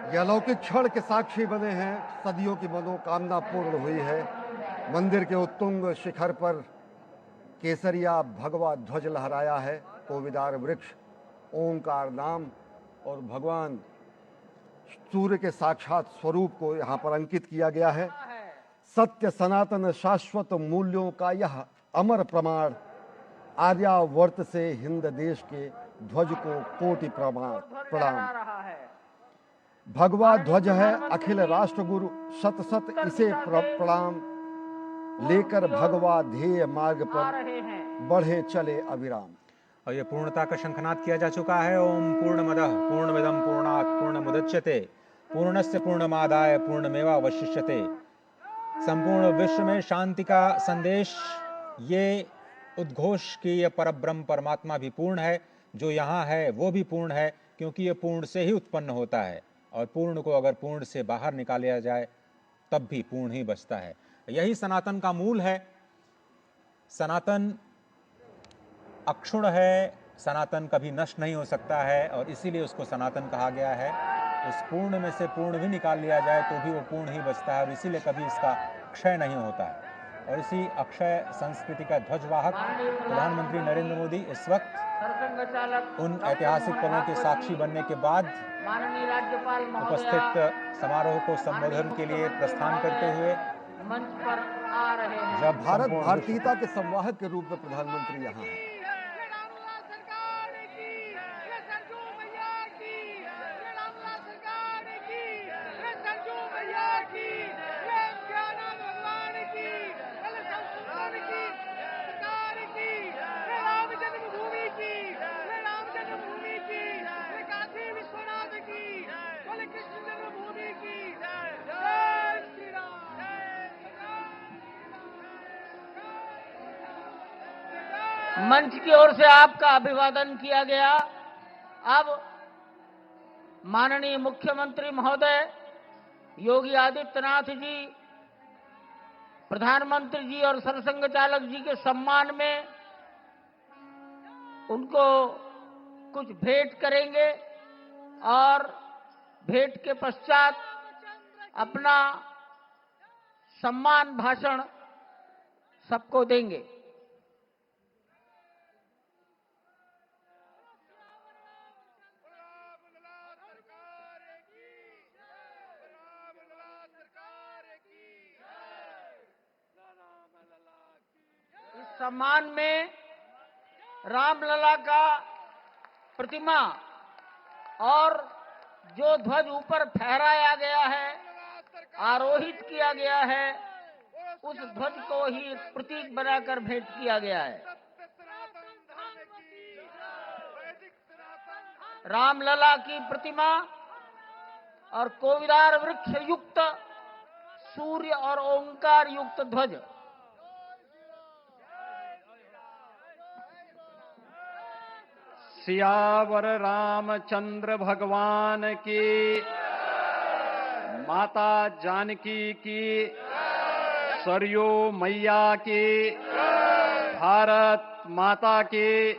ये अलौकिक क्षण के साक्षी बने हैं। सदियों की मनोकामना पूर्ण हुई है। मंदिर के उत्तुंग शिखर पर केसरिया भगवा ध्वज लहराया है। कोविदार वृक्ष, ओंकार नाम और भगवान सूर्य के साक्षात स्वरूप को यहाँ पर अंकित किया गया है। सत्य सनातन शाश्वत मूल्यों का यह अमर प्रमाण, आर्यावर्त से हिंद देश के ध्वज को कोटि प्रणाम। भगवा ध्वज है अखिल राष्ट्र गुरु, शत शत इसे प्रणाम। लेकर भगवा ध्येय मार्ग पर बढ़े चले अविराम। और ये पूर्णता का शंखनाद किया जा चुका है। ओम पूर्णमदः पूर्णमिदं पूर्णात् पूर्णमुदच्यते पूर्णस्य पूर्णमादाय पूर्णमेवावशिष्यते। संपूर्ण विश्व में शांति का संदेश, ये उद्घोष कि ये परब्रह्म परमात्मा भी पूर्ण है। जो यहाँ है वो भी पूर्ण है, क्योंकि ये पूर्ण से ही उत्पन्न होता है और पूर्ण को अगर पूर्ण से बाहर निकाला जाए तब भी पूर्ण ही बचता है। यही सनातन का मूल है। सनातन अक्षुण्ण है, सनातन कभी नष्ट नहीं हो सकता है और इसीलिए उसको सनातन कहा गया है। उस पूर्ण में से पूर्ण भी निकाल लिया जाए तो भी वो पूर्ण ही बचता है और इसीलिए कभी इसका क्षय नहीं होता है। और इसी अक्षय संस्कृति का ध्वजवाहक प्रधानमंत्री नरेंद्र मोदी इस वक्त उन ऐतिहासिक पलों के साक्षी बनने के बाद उपस्थित समारोह को संबोधन के लिए प्रस्थान करते हुए मंच पर आ रहे हैं। जब भारत भारतीयता के संवाहक के रूप में प्रधानमंत्री यहाँ हैं। मंच की ओर से आपका अभिवादन किया गया। अब माननीय मुख्यमंत्री महोदय योगी आदित्यनाथ जी, प्रधानमंत्री जी और सरसंघ चालक जी के सम्मान में उनको कुछ भेंट करेंगे और भेंट के पश्चात अपना सम्मान भाषण सबको देंगे। इस सम्मान में रामलला का प्रतिमा और जो ध्वज ऊपर फहराया गया है, आरोहित किया गया है, उस ध्वज को ही एक प्रतीक बनाकर भेंट किया गया है। रामलला की प्रतिमा और कोविदार वृक्ष युक्त सूर्य और ओंकार युक्त ध्वज। सियावर रामचंद्र भगवान की, माता जानकी की, सरयू मैया की, भारत माता की,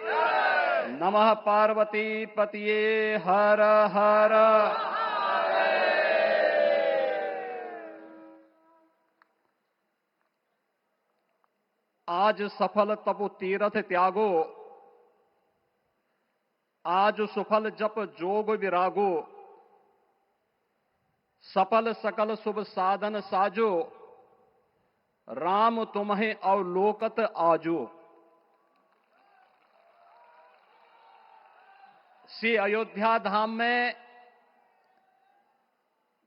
नमः पार्वती पतिये हर हर। आज सफल तपु तीरथ त्यागो, आज सुफल जप जोग विरागो, सफल सकल शुभ साधन साजो, राम तुम्हें अवलोकत आजो। श्री अयोध्या धाम में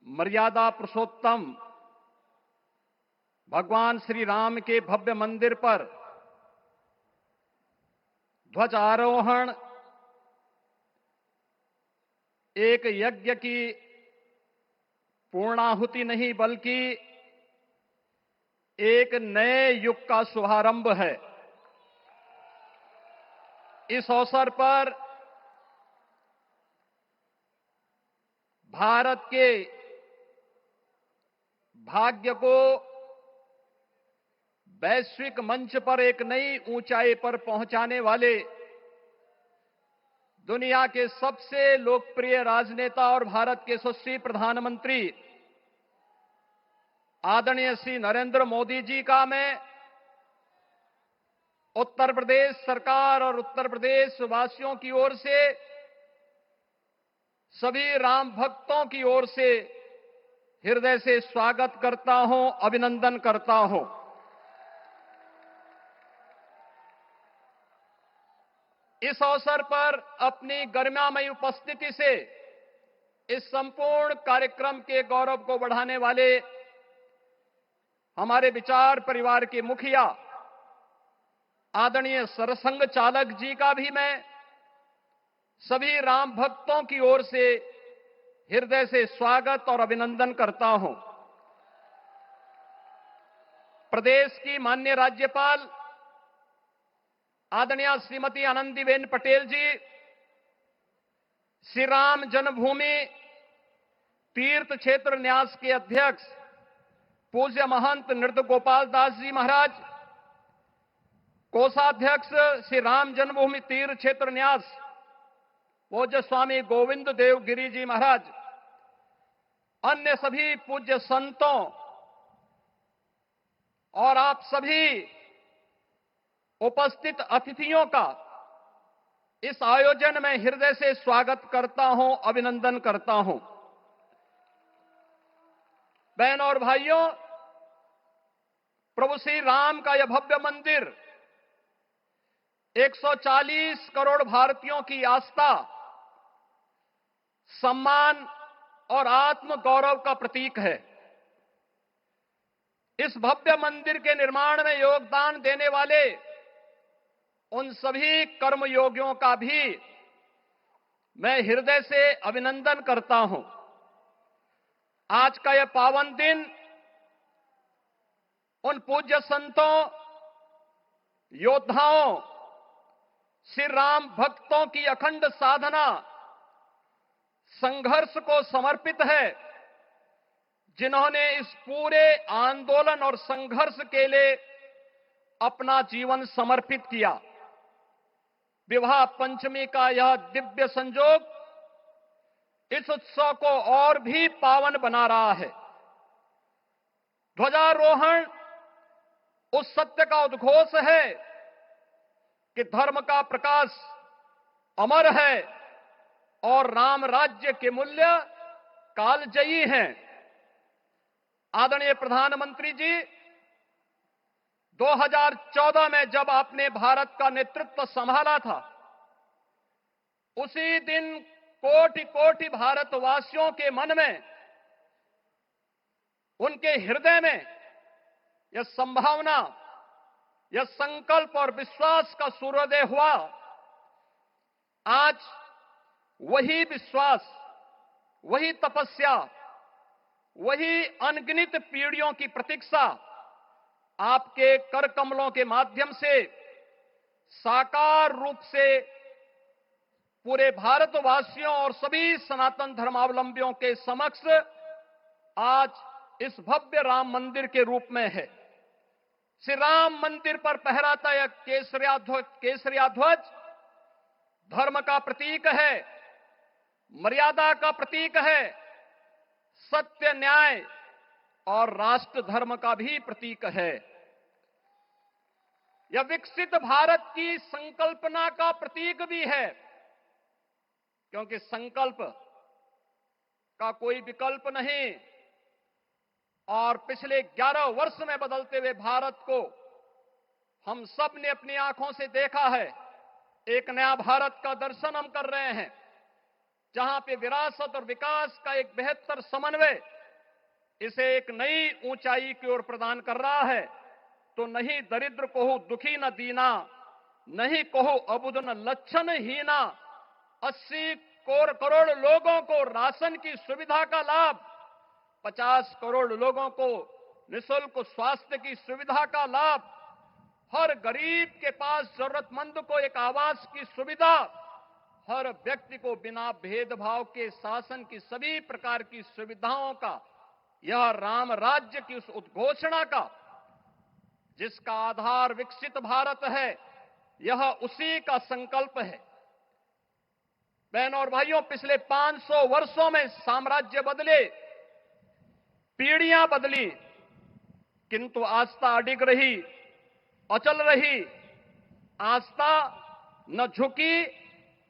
मर्यादा पुरुषोत्तम भगवान श्री राम के भव्य मंदिर पर ध्वजारोहण एक यज्ञ की पूर्णाहुति नहीं बल्कि एक नए युग का शुभारंभ है। इस अवसर पर भारत के भाग्य को वैश्विक मंच पर एक नई ऊंचाई पर पहुंचाने वाले दुनिया के सबसे लोकप्रिय राजनेता और भारत के यशस्वी प्रधानमंत्री आदरणीय श्री नरेंद्र मोदी जी का मैं उत्तर प्रदेश सरकार और उत्तर प्रदेश वासियों की ओर से, सभी राम भक्तों की ओर से हृदय से स्वागत करता हूं, अभिनंदन करता हूं। इस अवसर पर अपनी गरिमामयी उपस्थिति से इस संपूर्ण कार्यक्रम के गौरव को बढ़ाने वाले हमारे विचार परिवार के मुखिया आदरणीय सरसंघ चालक जी का भी मैं सभी राम भक्तों की ओर से हृदय से स्वागत और अभिनंदन करता हूं। प्रदेश की माननीय राज्यपाल आदरणीय श्रीमती आनंदीबेन पटेल जी, श्री राम जन्मभूमि तीर्थ क्षेत्र न्यास के अध्यक्ष पूज्य महंत नृत्य गोपाल दास जी महाराज, कोषाध्यक्ष श्री राम जन्मभूमि तीर्थ क्षेत्र न्यास पूज्य स्वामी गोविंद देव गिरी जी महाराज, अन्य सभी पूज्य संतों और आप सभी उपस्थित अतिथियों का इस आयोजन में हृदय से स्वागत करता हूं, अभिनंदन करता हूं। बहनों और भाइयों, प्रभु श्री राम का यह भव्य मंदिर 140 करोड़ भारतीयों की आस्था, सम्मान और आत्म गौरव का प्रतीक है। इस भव्य मंदिर के निर्माण में योगदान देने वाले उन सभी कर्मयोगियों का भी मैं हृदय से अभिनंदन करता हूं। आज का यह पावन दिन उन पूज्य संतों, योद्धाओं, श्री राम भक्तों की अखंड साधना, संघर्ष को समर्पित है, जिन्होंने इस पूरे आंदोलन और संघर्ष के लिए अपना जीवन समर्पित किया। विवाह पंचमी का यह दिव्य संयोग इस उत्सव को और भी पावन बना रहा है। ध्वजारोहण उस सत्य का उद्घोष है कि धर्म का प्रकाश अमर है और राम राज्य के मूल्य कालजयी हैं। आदरणीय प्रधानमंत्री जी, 2014 में जब आपने भारत का नेतृत्व संभाला था, उसी दिन कोटि कोटि भारतवासियों के मन में, उनके हृदय में यह संभावना, यह संकल्प और विश्वास का सूर्योदय हुआ। आज वही विश्वास, वही तपस्या, वही अनगिनत पीढ़ियों की प्रतीक्षा आपके कर कमलों के माध्यम से साकार रूप से पूरे भारतवासियों और सभी सनातन धर्मावलंबियों के समक्ष आज इस भव्य राम मंदिर के रूप में है। श्री राम मंदिर पर फहराता यह केसरिया ध्वज धर्म का प्रतीक है, मर्यादा का प्रतीक है, सत्य, न्याय और राष्ट्र धर्म का भी प्रतीक है। यह विकसित भारत की संकल्पना का प्रतीक भी है, क्योंकि संकल्प का कोई विकल्प नहीं। और पिछले 11 वर्ष में बदलते हुए भारत को हम सब ने अपनी आंखों से देखा है। एक नया भारत का दर्शन हम कर रहे हैं, जहां पे विरासत और विकास का एक बेहतर समन्वय इसे एक नई ऊंचाई की ओर प्रदान कर रहा है। तो नहीं दरिद्र को दुखी न दीना, नहीं कहो अबुद न लक्षण हीना। 80 करोड़ लोगों को राशन की सुविधा का लाभ, 50 करोड़ लोगों को निःशुल्क स्वास्थ्य की सुविधा का लाभ, हर गरीब के पास जरूरतमंद को एक आवास की सुविधा, हर व्यक्ति को बिना भेदभाव के शासन की सभी प्रकार की सुविधाओं का, यह राम राज्य की उस उद्घोषणा का जिसका आधार विकसित भारत है, यह उसी का संकल्प है। बहनों और भाइयों, पिछले 500 वर्षों में साम्राज्य बदले, पीढ़ियां बदली, किंतु आस्था अडिग रही, अचल रही। आस्था न झुकी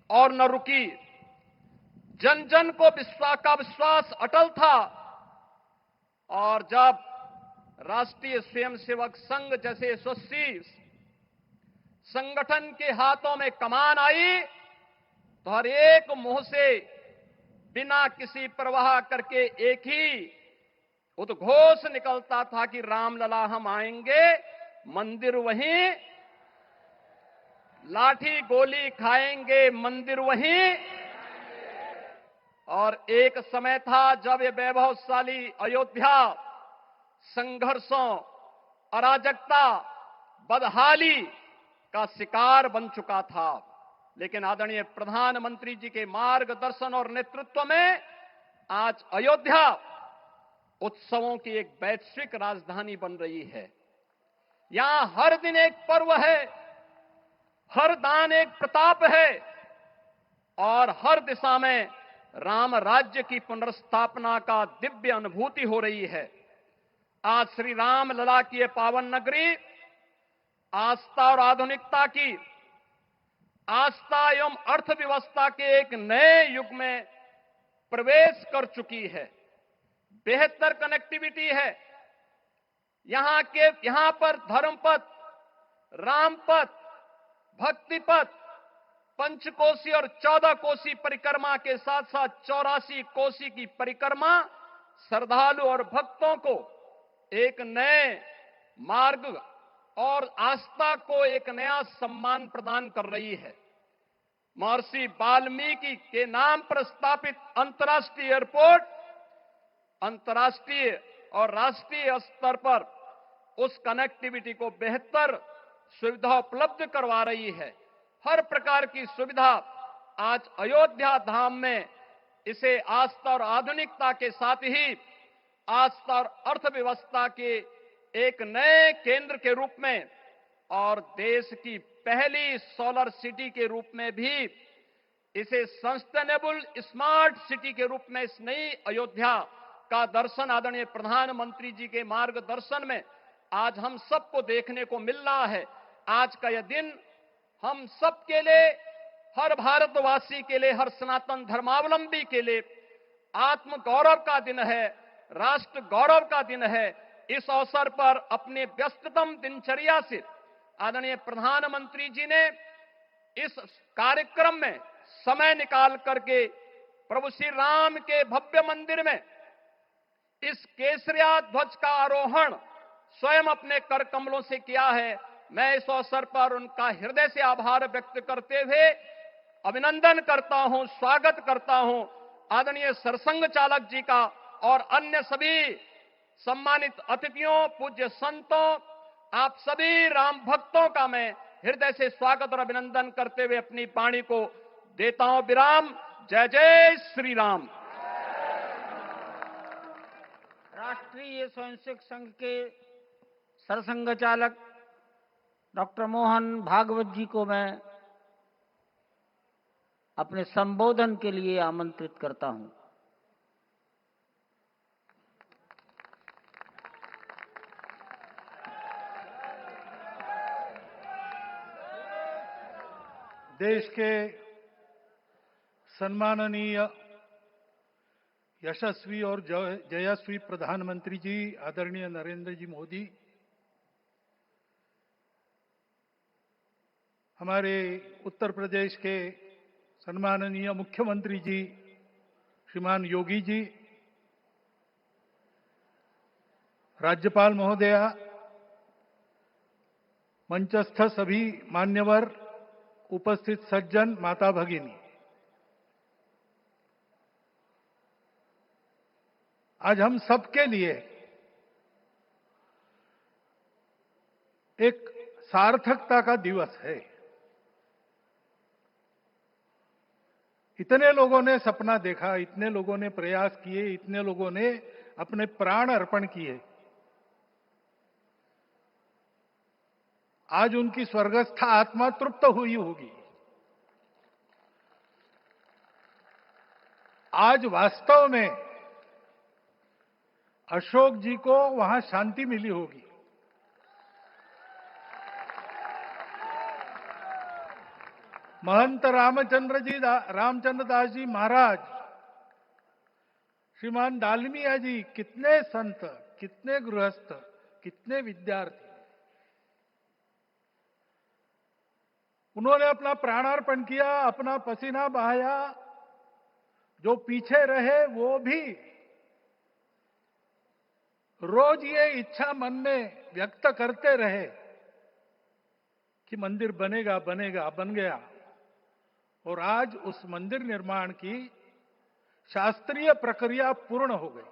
और न रुकी। जन जन को विश्वास अटल था। और जब राष्ट्रीय स्वयंसेवक संघ जैसे यशस्वी संगठन के हाथों में कमान आई, तो हर एक मुंह से बिना किसी परवाह करके एक ही उद्घोष निकलता था कि रामलला हम आएंगे, मंदिर वहीं, लाठी गोली खाएंगे, मंदिर वहीं। और एक समय था जब ये वैभवशाली अयोध्या संघर्षों, अराजकता, बदहाली का शिकार बन चुका था। लेकिन आदरणीय प्रधानमंत्री जी के मार्गदर्शन और नेतृत्व में आज अयोध्या उत्सवों की एक वैश्विक राजधानी बन रही है। यहां हर दिन एक पर्व है, हर दान एक प्रताप है और हर दिशा में राम राज्य की पुनर्स्थापना का दिव्य अनुभूति हो रही है। आज श्री राम लला की ये पावन नगरी आस्था और आधुनिकता की, आस्था एवं अर्थव्यवस्था के एक नए युग में प्रवेश कर चुकी है। बेहतर कनेक्टिविटी है। यहां पर धर्मपथ, रामपथ, भक्तिपथ, पंचकोसी और 14 कोसी परिक्रमा के साथ साथ 84 कोसी की परिक्रमा श्रद्धालु और भक्तों को एक नए मार्ग और आस्था को एक नया सम्मान प्रदान कर रही है। महर्षि वाल्मीकि के नाम पर स्थापित अंतर्राष्ट्रीय एयरपोर्ट अंतर्राष्ट्रीय और राष्ट्रीय स्तर पर उस कनेक्टिविटी को बेहतर सुविधा उपलब्ध करवा रही है। हर प्रकार की सुविधा आज अयोध्या धाम में इसे आस्था और आधुनिकता के साथ ही आस्था और अर्थव्यवस्था के एक नए केंद्र के रूप में और देश की पहली सोलर सिटी के रूप में भी, इसे सस्टेनेबल स्मार्ट सिटी के रूप में इस नई अयोध्या का दर्शन आदरणीय प्रधानमंत्री जी के मार्गदर्शन में आज हम सबको देखने को मिल रहा है। आज का यह दिन हम सब के लिए, हर भारतवासी के लिए, हर सनातन धर्मावलंबी के लिए आत्म गौरव का दिन है, राष्ट्र गौरव का दिन है। इस अवसर पर अपने व्यस्ततम दिनचर्या से आदरणीय प्रधानमंत्री जी ने इस कार्यक्रम में समय निकाल करके प्रभु श्री राम के भव्य मंदिर में इस केसरिया ध्वज का आरोहण स्वयं अपने कर कमलों से किया है। मैं इस अवसर पर उनका हृदय से आभार व्यक्त करते हुए अभिनंदन करता हूं, स्वागत करता हूं आदरणीय सरसंघ चालक जी का और अन्य सभी सम्मानित अतिथियों, पूज्य संतों, आप सभी राम भक्तों का मैं हृदय से स्वागत और अभिनंदन करते हुए अपनी वाणी को देता हूं विराम। जय जय श्री राम। राष्ट्रीय स्वयंसेवक संघ के सरसंघ चालक डॉक्टर मोहन भागवत जी को मैं अपने संबोधन के लिए आमंत्रित करता हूं। देश के सम्माननीय यशस्वी और जयस्वी प्रधानमंत्री जी आदरणीय नरेंद्र जी मोदी, हमारे उत्तर प्रदेश के सम्माननीय मुख्यमंत्री जी श्रीमान योगी जी, राज्यपाल महोदया, मंचस्थ सभी मान्यवर, उपस्थित सज्जन, माता भगिनी, आज हम सबके लिए एक सार्थकता का दिवस है। इतने लोगों ने सपना देखा, इतने लोगों ने प्रयास किए, इतने लोगों ने अपने प्राण अर्पण किए। आज उनकी स्वर्गस्थ आत्मा तृप्त हुई होगी। आज वास्तव में अशोक जी को वहां शांति मिली होगी। महंत रामचंद्र दास जी महाराज, श्रीमान दालमिया जी, कितने संत, कितने गृहस्थ, कितने विद्यार्थी, उन्होंने अपना प्राणार्पण किया, अपना पसीना बहाया। जो पीछे रहे वो भी रोज ये इच्छा मन में व्यक्त करते रहे कि मंदिर बनेगा बनेगा, बन गया। और आज उस मंदिर निर्माण की शास्त्रीय प्रक्रिया पूर्ण हो गई,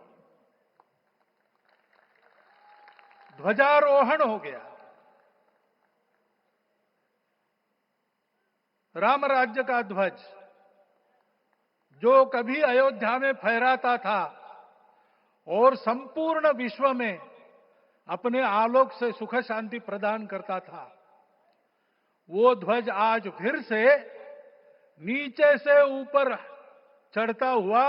ध्वजारोहण हो गया। राम राज्य का ध्वज जो कभी अयोध्या में फहराता था और संपूर्ण विश्व में अपने आलोक से सुख शांति प्रदान करता था, वो ध्वज आज फिर से नीचे से ऊपर चढ़ता हुआ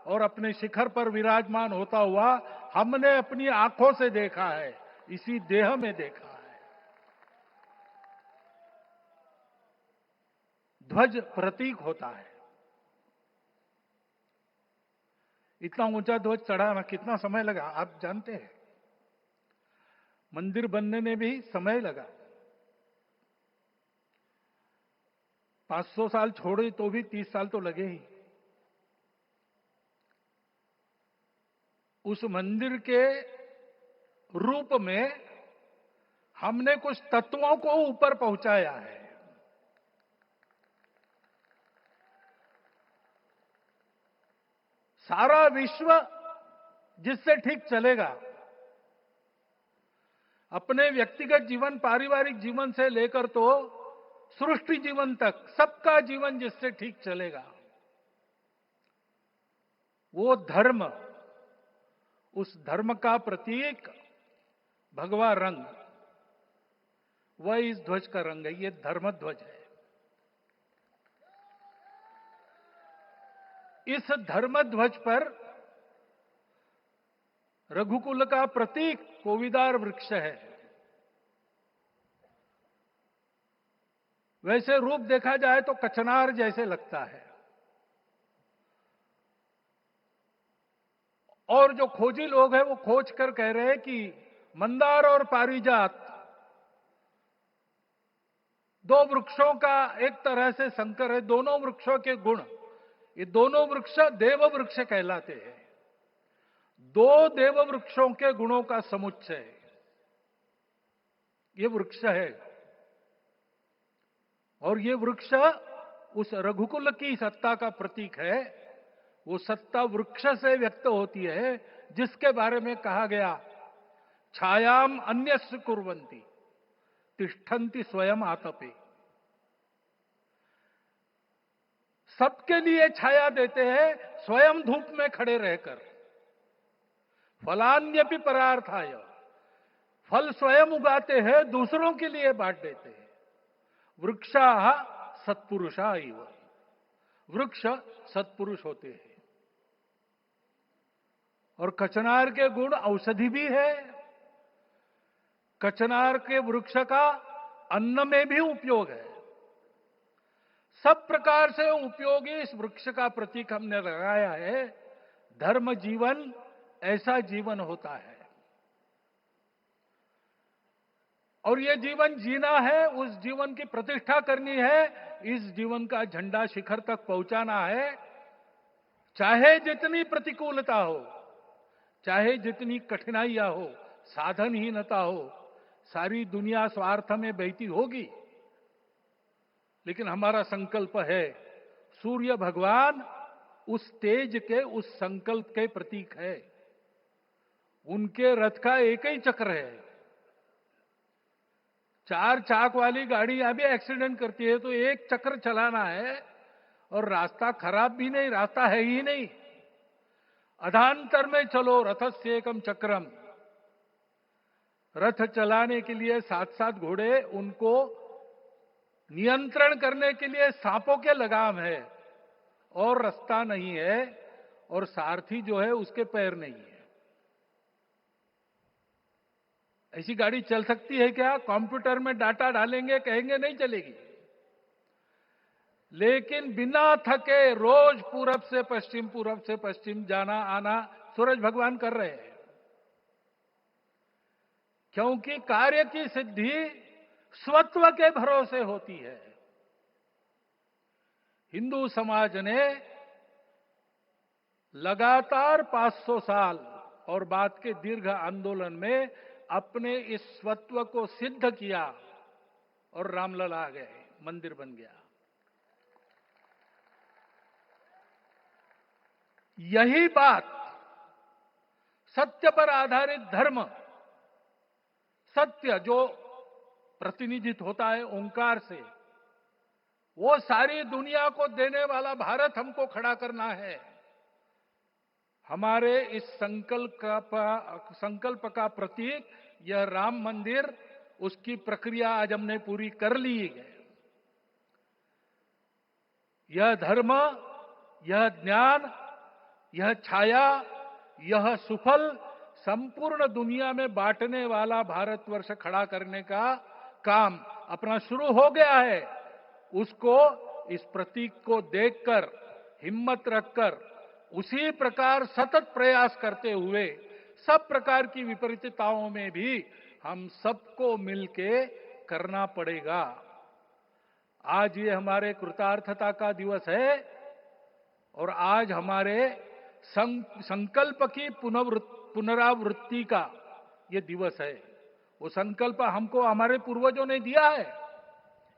और अपने शिखर पर विराजमान होता हुआ हमने अपनी आंखों से देखा है, इसी देह में देखा है। ध्वज प्रतीक होता है। इतना ऊंचा ध्वज चढ़ाना कितना समय लगा आप जानते हैं। मंदिर बनने में भी समय लगा। 500 साल छोड़े तो भी 30 साल तो लगे ही। उस मंदिर के रूप में हमने कुछ तत्वों को ऊपर पहुंचाया है। सारा विश्व जिससे ठीक चलेगा, अपने व्यक्तिगत जीवन, पारिवारिक जीवन से लेकर तो सृष्टि जीवन तक सबका जीवन जिससे ठीक चलेगा, वो धर्म, उस धर्म का प्रतीक भगवा रंग, वह इस ध्वज का रंग है। ये धर्म ध्वज है। इस धर्म ध्वज पर रघुकुल का प्रतीक कोविदार वृक्ष है। वैसे रूप देखा जाए तो कचनार जैसे लगता है। और जो खोजी लोग हैं वो खोज कर कह रहे हैं कि मंदार और पारिजात दो वृक्षों का एक तरह से संकर है। दोनों वृक्षों के गुण, ये दोनों वृक्ष देव वृक्ष कहलाते हैं। दो देव वृक्षों के गुणों का समुच्चय। ये वृक्ष है। और ये वृक्ष उस रघुकुल की सत्ता का प्रतीक है। वो सत्ता वृक्ष से व्यक्त होती है, जिसके बारे में कहा गया, छायाम अन्यस्य कुर्वन्ति तिष्ठन्ति स्वयं आतपे। सबके लिए छाया देते हैं, स्वयं धूप में खड़े रहकर। फलान्यपि परार्थाय, फल स्वयं उगाते हैं, दूसरों के लिए बांट देते हैं। वृक्षा सत्पुरुषा इव, वृक्ष सत्पुरुष होते हैं। और कचनार के गुण औषधि भी है। कचनार के वृक्ष का अन्न में भी उपयोग है। सब प्रकार से उपयोगी इस वृक्ष का प्रतीक हमने लगाया है। धर्म जीवन ऐसा जीवन होता है। और ये जीवन जीना है, उस जीवन की प्रतिष्ठा करनी है, इस जीवन का झंडा शिखर तक पहुंचाना है। चाहे जितनी प्रतिकूलता हो, चाहे जितनी कठिनाइयां हो, साधनहीनता हो, सारी दुनिया स्वार्थ में बहती होगी, लेकिन हमारा संकल्प है। सूर्य भगवान उस तेज के, उस संकल्प के प्रतीक है। उनके रथ का एक ही चक्र है। 4 चाक वाली गाड़ी यहां भी एक्सीडेंट करती है, तो एक चक्र चलाना है। और रास्ता खराब भी नहीं, रास्ता है ही नहीं। अधांतर में चलो रथस्य एकम चक्रम। रथ चलाने के लिए 7-7 घोड़े, उनको नियंत्रण करने के लिए सांपों के लगाम है, और रास्ता नहीं है। और सारथी जो है उसके पैर नहीं है। ऐसी गाड़ी चल सकती है क्या? कंप्यूटर में डाटा डालेंगे, कहेंगे नहीं चलेगी। लेकिन बिना थके रोज पूरब से पश्चिम, पूरब से पश्चिम जाना आना सूरज भगवान कर रहे हैं। क्योंकि कार्य की सिद्धि स्वत्व के भरोसे होती है। हिंदू समाज ने लगातार 500 साल और बाद के दीर्घ आंदोलन में अपने इस स्वत्व को सिद्ध किया, और रामलला आ गए, मंदिर बन गया। यही बात सत्य पर आधारित धर्म, सत्य जो प्रतिनिधित होता है ओंकार से, वो सारी दुनिया को देने वाला भारत हमको खड़ा करना है। हमारे इस संकल्प का प्रतीक यह राम मंदिर, उसकी प्रक्रिया आज हमने पूरी कर ली है। यह धर्म, यह ज्ञान, यह छाया, यह सुफल संपूर्ण दुनिया में बांटने वाला भारतवर्ष खड़ा करने का काम अपना शुरू हो गया है। उसको, इस प्रतीक को देखकर, हिम्मत रखकर, उसी प्रकार सतत प्रयास करते हुए, सब प्रकार की विपरीतताओं में भी हम सबको मिलके करना पड़ेगा। आज ये हमारे कृतार्थता का दिवस है, और आज हमारे संकल्प की पुनरावृत्ति का ये दिवस है। वो संकल्प हमको हमारे पूर्वजों ने दिया है।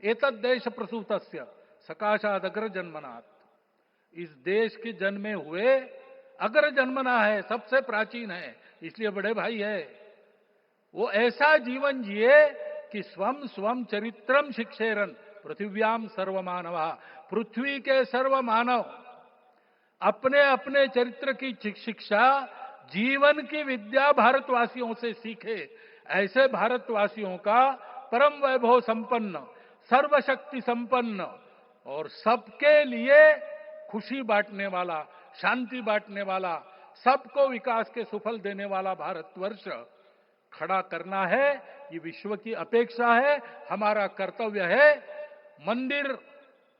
एतद् देश प्रसूतस्य सकाशाद अग्र जन्मनात्। इस देश के जन्मे हुए अग्र जन्मना है, सबसे प्राचीन है, इसलिए बड़े भाई है। वो ऐसा जीवन जिए कि स्वम स्वम चरित्रम शिक्षेरन पृथिव्याम सर्व मानवा। पृथ्वी के सर्व मानव अपने अपने चरित्र की शिक्षा, जीवन की विद्या भारतवासियों से सीखे। ऐसे भारतवासियों का परम वैभव संपन्न, सर्वशक्ति संपन्न और सबके लिए खुशी बांटने वाला, शांति बांटने वाला, सबको विकास के सुफल देने वाला भारतवर्ष खड़ा करना है। ये विश्व की अपेक्षा है, हमारा कर्तव्य है। मंदिर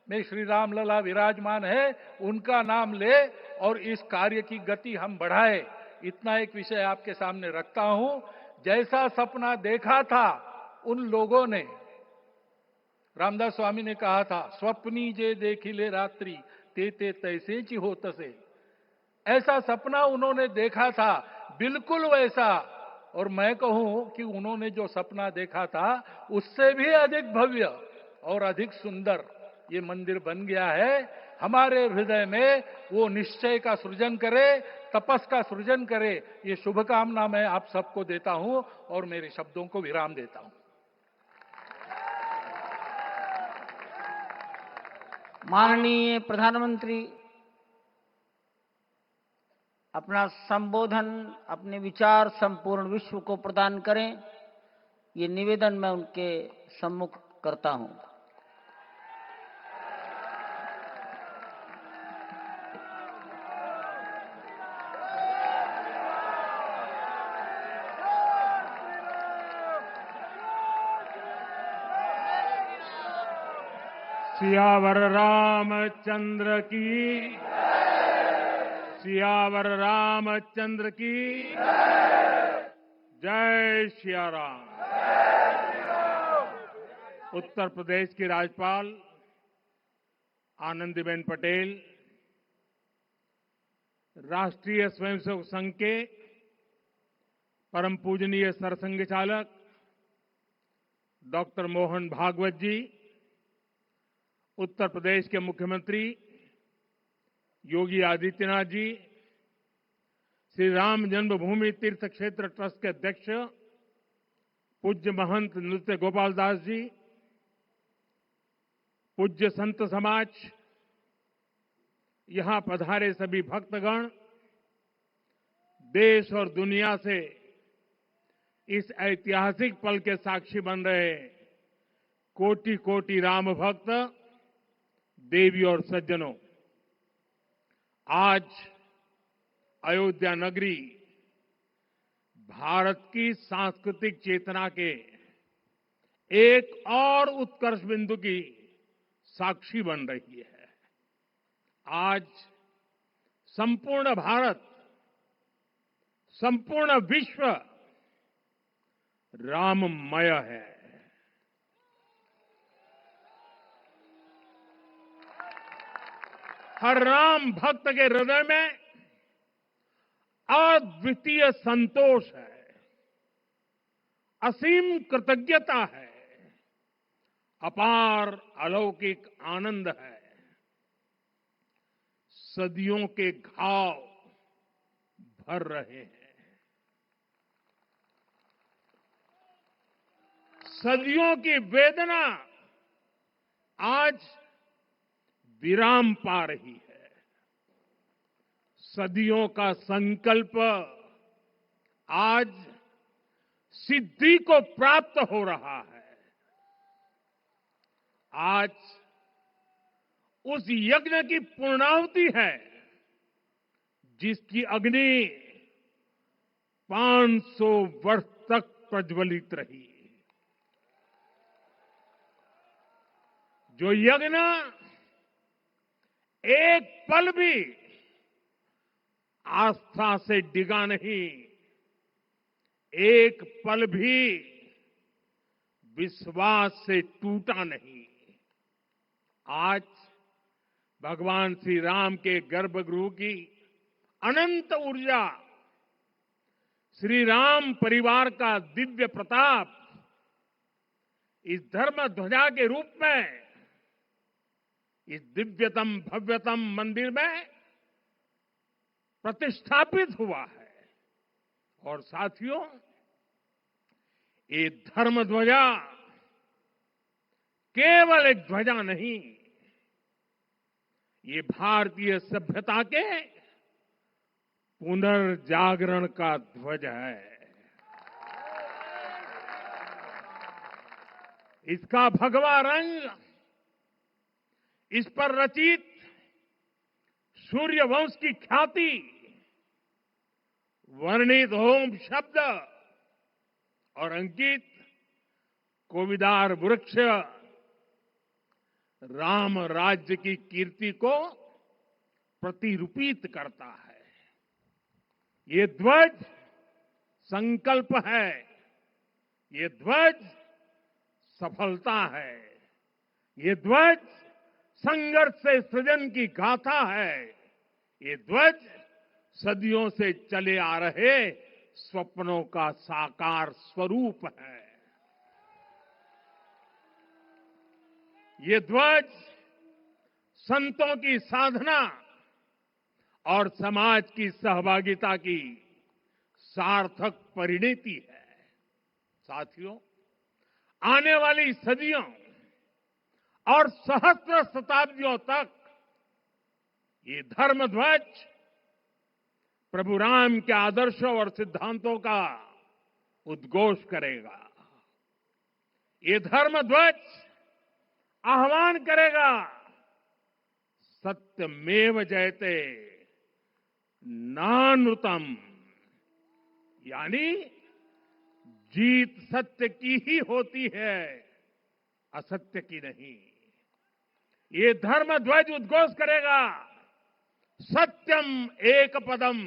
में श्री राम लला विराजमान है, उनका नाम ले और इस कार्य की गति हम बढ़ाए। इतना एक विषय आपके सामने रखता हूं। जैसा सपना देखा था उन लोगों ने, रामदास स्वामी ने कहा था, स्वप्नी जे देखिले रात्रि ते ते तैसे ची होत से। ऐसा सपना उन्होंने देखा था, बिल्कुल वैसा, और मैं कहूं कि उन्होंने जो सपना देखा था उससे भी अधिक भव्य और अधिक सुंदर ये मंदिर बन गया है। हमारे हृदय में वो निश्चय का सृजन करे, तपस का सृजन करे, ये शुभकामना मैं आप सबको देता हूं और मेरे शब्दों को विराम देता हूं। माननीय प्रधानमंत्री अपना संबोधन, अपने विचार संपूर्ण विश्व को प्रदान करें, ये निवेदन मैं उनके सम्मुख करता हूं। सियावर रामचंद्र की, सियावर रामचंद्र की जय सिया राम। उत्तर प्रदेश की राज्यपाल आनंदीबेन पटेल, राष्ट्रीय स्वयंसेवक संघ के परम पूजनीय सरसंघ चालक डॉक्टर मोहन भागवत जी, उत्तर प्रदेश के मुख्यमंत्री योगी आदित्यनाथ जी, श्री राम जन्मभूमि तीर्थ क्षेत्र ट्रस्ट के अध्यक्ष पूज्य महंत नृत्य गोपाल दास जी, पूज्य संत समाज, यहां पधारे सभी भक्तगण, देश और दुनिया से इस ऐतिहासिक पल के साक्षी बन रहे कोटि कोटि राम भक्त, देवी और सज्जनों, आज अयोध्या नगरी भारत की सांस्कृतिक चेतना के एक और उत्कर्ष बिंदु की साक्षी बन रही है। आज संपूर्ण भारत, संपूर्ण विश्व राममय है। हर राम भक्त के हृदय में अद्वितीय संतोष है, असीम कृतज्ञता है, अपार अलौकिक आनंद है। सदियों के घाव भर रहे हैं, सदियों की वेदना आज विराम पा रही है। सदियों का संकल्प आज सिद्धि को प्राप्त हो रहा है। आज उस यज्ञ की पूर्णाहुति है जिसकी अग्नि 500 वर्ष तक प्रज्वलित रही। जो यज्ञ एक पल भी आस्था से डिगा नहीं, एक पल भी विश्वास से टूटा नहीं। आज भगवान श्री राम के गर्भगृह की अनंत ऊर्जा, श्री राम परिवार का दिव्य प्रताप इस धर्म ध्वजा के रूप में इस दिव्यतम भव्यतम मंदिर में प्रतिष्ठापित हुआ है। और साथियों, ये धर्म ध्वजा केवल एक ध्वजा नहीं, ये भारतीय सभ्यता के पुनर्जागरण का ध्वज है। इसका भगवा रंग, इस पर रचित सूर्य वंश की ख्याति, वर्णित होम शब्द और अंकित कोविदार वृक्ष राम राज्य की कीर्ति को प्रतिरूपित करता है। ये ध्वज संकल्प है, ये ध्वज सफलता है, ये ध्वज संघर्ष से सृजन की गाथा है, ये ध्वज सदियों से चले आ रहे स्वप्नों का साकार स्वरूप है। ये ध्वज संतों की साधना और समाज की सहभागिता की सार्थक परिणति है। साथियों, आने वाली सदियों और सहस्त्र शताब्दियों तक ये धर्म ध्वज प्रभु राम के आदर्शों और सिद्धांतों का उद्घोष करेगा। ये धर्म ध्वज आह्वान करेगा, सत्यमेव जयते नानृतम, यानी जीत सत्य की ही होती है, असत्य की नहीं। ये धर्म ध्वज उद्घोष करेगा, सत्यम एक पदम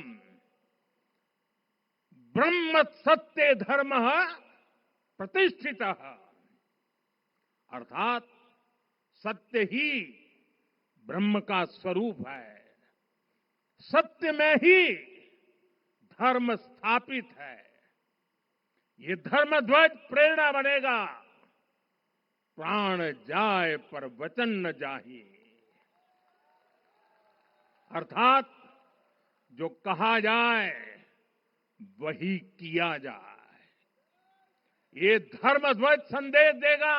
ब्रह्म सत्य धर्म प्रतिष्ठित, अर्थात सत्य ही ब्रह्म का स्वरूप है, सत्य में ही धर्म स्थापित है। ये धर्म ध्वज प्रेरणा बनेगा, प्राण जाए पर वचन न जाहि, अर्थात जो कहा जाए वही किया जाए। ये धर्म ध्वज संदेश देगा,